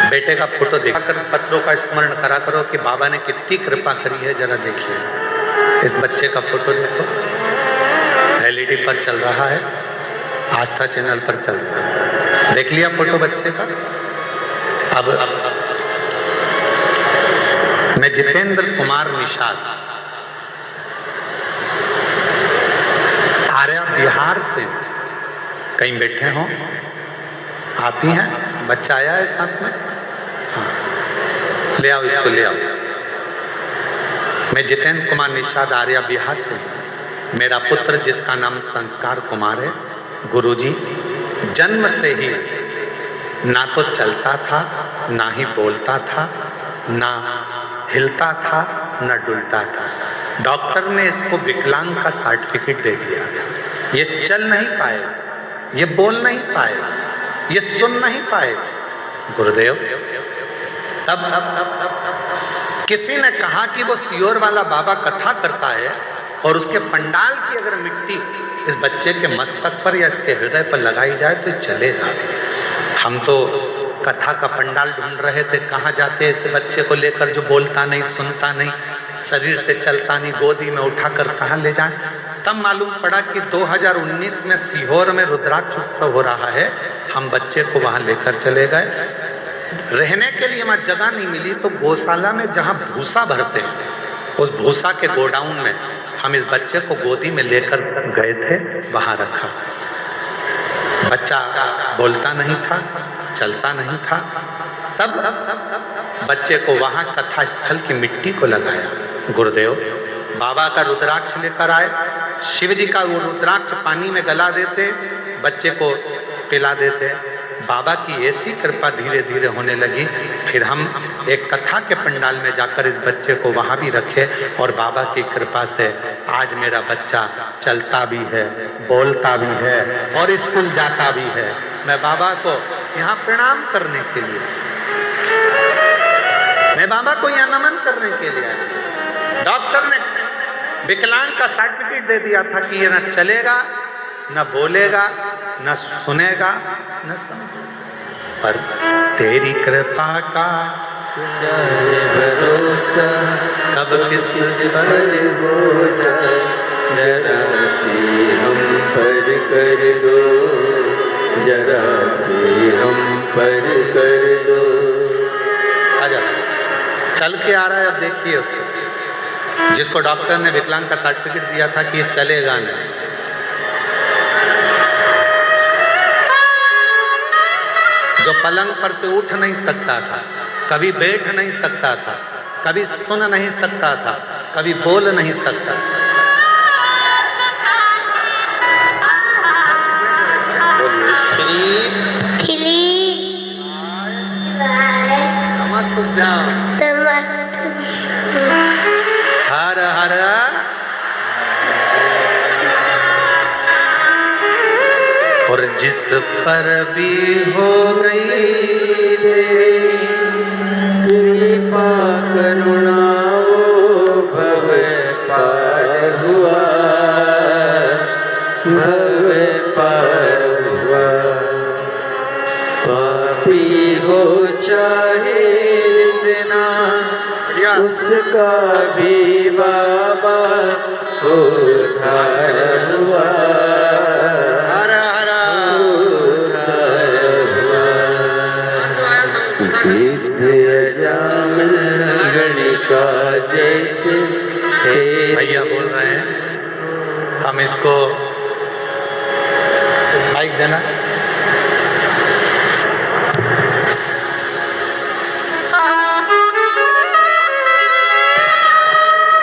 बेटे का फोटो देखकर पत्रों का स्मरण करा करो कि बाबा ने कितनी कृपा करी है। जरा देखिए, इस बच्चे का फोटो देखो, एलईडी पर चल रहा है, आस्था चैनल पर चल रहा है। देख लिया फोटो बच्चे का। अब मैं जितेंद्र कुमार निषाद, आर्या बिहार से, कहीं बैठे हो आप ही हैं? बच्चा आया है साथ में? हाँ, ले आओ इसको, ले आओ। मैं जितेंद्र कुमार निषाद, आर्या बिहार से। मेरा पुत्र जिसका नाम संस्कार कुमार है, गुरुजी जन्म से ही ना तो चलता था, ना ही बोलता था, ना हिलता था, ना डुलता था। डॉक्टर ने इसको विकलांग का सर्टिफिकेट दे दिया था। ये चल नहीं पाएगा, ये बोल नहीं पाएगा, ये सुन नहीं पाएगा। गुरुदेव, तब किसी ने कहा कि वो सीहोर वाला बाबा कथा करता है और उसके पंडाल की अगर मिट्टी इस बच्चे के मस्तक पर या इसके हृदय पर लगाई जाए तो चलेगा। हम तो कथा का पंडाल ढूंढ रहे थे, कहाँ जाते इस बच्चे को लेकर जो बोलता नहीं, सुनता नहीं, शरीर से चलता नहीं, गोदी में उठाकर कहाँ ले जाएं। तब मालूम पड़ा कि 2019 में सीहोर में रुद्राक्ष उत्सव हो रहा है। हम बच्चे को वहाँ लेकर चले गए। रहने के लिए वहाँ जगह नहीं मिली तो गौशाला में जहाँ भूसा भरते उस भूसा के गोडाउन में हम इस बच्चे को गोदी में लेकर गए थे, वहाँ रखा। बच्चा बोलता नहीं था, चलता नहीं था। तब बच्चे को वहाँ कथा स्थल की मिट्टी को लगाया। गुरुदेव बाबा का रुद्राक्ष लेकर आए, शिव जी का वो रुद्राक्ष पानी में गला देते, बच्चे को पिला देते। बाबा की ऐसी कृपा धीरे धीरे होने लगी। फिर हम एक कथा के पंडाल में जाकर इस बच्चे को वहाँ भी रखे और बाबा की कृपा से आज मेरा बच्चा चलता भी है, बोलता भी है और स्कूल जाता भी है। मैं बाबा को यहाँ प्रणाम करने के लिए, मैं बाबा को यहाँ नमन करने के लिए आया। डॉक्टर ने विकलांग का सर्टिफिकेट दे दिया था कि ये न चलेगा, न बोलेगा, न सुनेगा, न समझेगा, पर तेरी कृपा का भरोसा कब किस पर हो जाए, जरा सी हम पर कर दो, जरा सी हम पर कर दो। आजा, चल के आ रहा है। अब देखिए उसको, जिसको डॉक्टर ने विकलांग का सर्टिफिकेट दिया था कि ये चलेगा नहीं, जो पलंग पर से उठ नहीं सकता था, कभी बैठ नहीं सकता था, कभी सुन नहीं सकता था, कभी बोल नहीं सकता था। हर हर और जिस पर भी हो गई कृपा करुणा वो भव पार हुआ, भव पार हुआ। पापी हो चाहे इतना, उसका भी बाबा उद्धार हुआ, गणिका जैसे। भैया बोल रहे हैं, हम इसको माइक देना।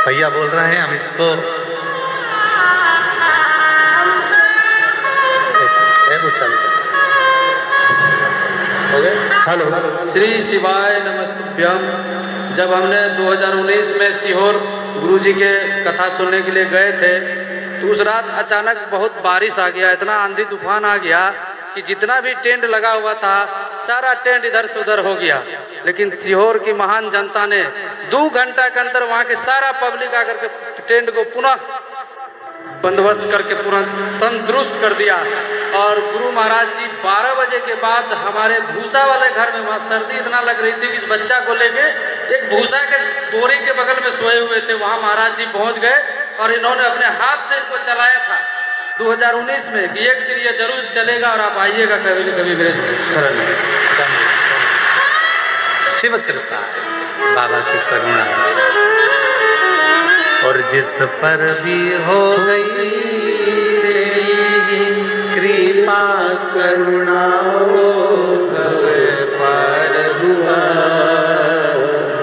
भैया बोल रहे हैं, हम इसको हो गए। हेलो, श्री शिवाय नमस्तुभ्यम। जब हमने 2019 में सीहोर गुरुजी के कथा सुनने के लिए गए थे तो उस रात अचानक बहुत बारिश आ गया, इतना आंधी तूफान आ गया कि जितना भी टेंट लगा हुआ था सारा टेंट इधर से उधर हो गया। लेकिन सीहोर की महान जनता ने 2 घंटा के अंदर वहाँ के सारा पब्लिक आकर के टेंट को पुनः बंदोबस्त करके पूरा तंदुरुस्त कर दिया। और गुरु महाराज जी 12 बजे के बाद हमारे भूसा वाले घर में, वहाँ सर्दी इतना लग रही थी कि इस बच्चा को लेके एक भूसा के बोरी के बगल में सोए हुए थे, वहाँ महाराज जी पहुँच गए और इन्होंने अपने हाथ से इनको चलाया था 2019 में कि एक दिन ये जरूर चलेगा और आप आइएगा कभी न कभी मेरे शरण में। शिव कृपा, बाबा की करुणा, और जिस पर भी हो गई कृपा करुणा वो भव पार हुआ,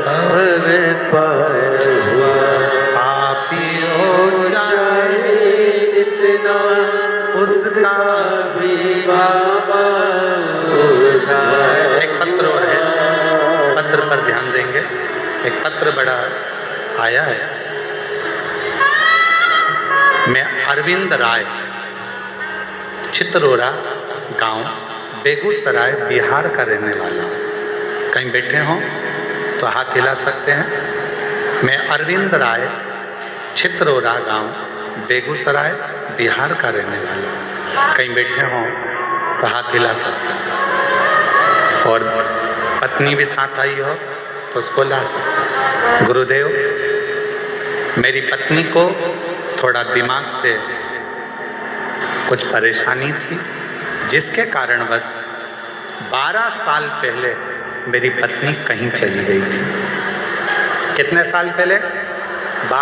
भव पार हुआ। पापी हो चाहे जितना, उसका भी बाबा उद्धार। एक पत्र और है, पत्र पर ध्यान देंगे। एक पत्र बड़ा आया है। मैं अरविंद राय, चित्रोरा गांव, बेगूसराय, बिहार का रहने वाला हूँ। कहीं बैठे हों तो हाथ हिला सकते हैं। मैं अरविंद राय, चित्रोरा गांव, बेगूसराय, बिहार का रहने वाला हूँ। कहीं बैठे हों तो हाथ हिला सकते हैं। और पत्नी भी साथ आई हो तो उसको ला सकते हैं। गुरुदेव, मेरी पत्नी को थोड़ा दिमाग से कुछ परेशानी थी, जिसके कारण बस 12 साल पहले मेरी पत्नी कहीं चली गई थी। कितने साल पहले?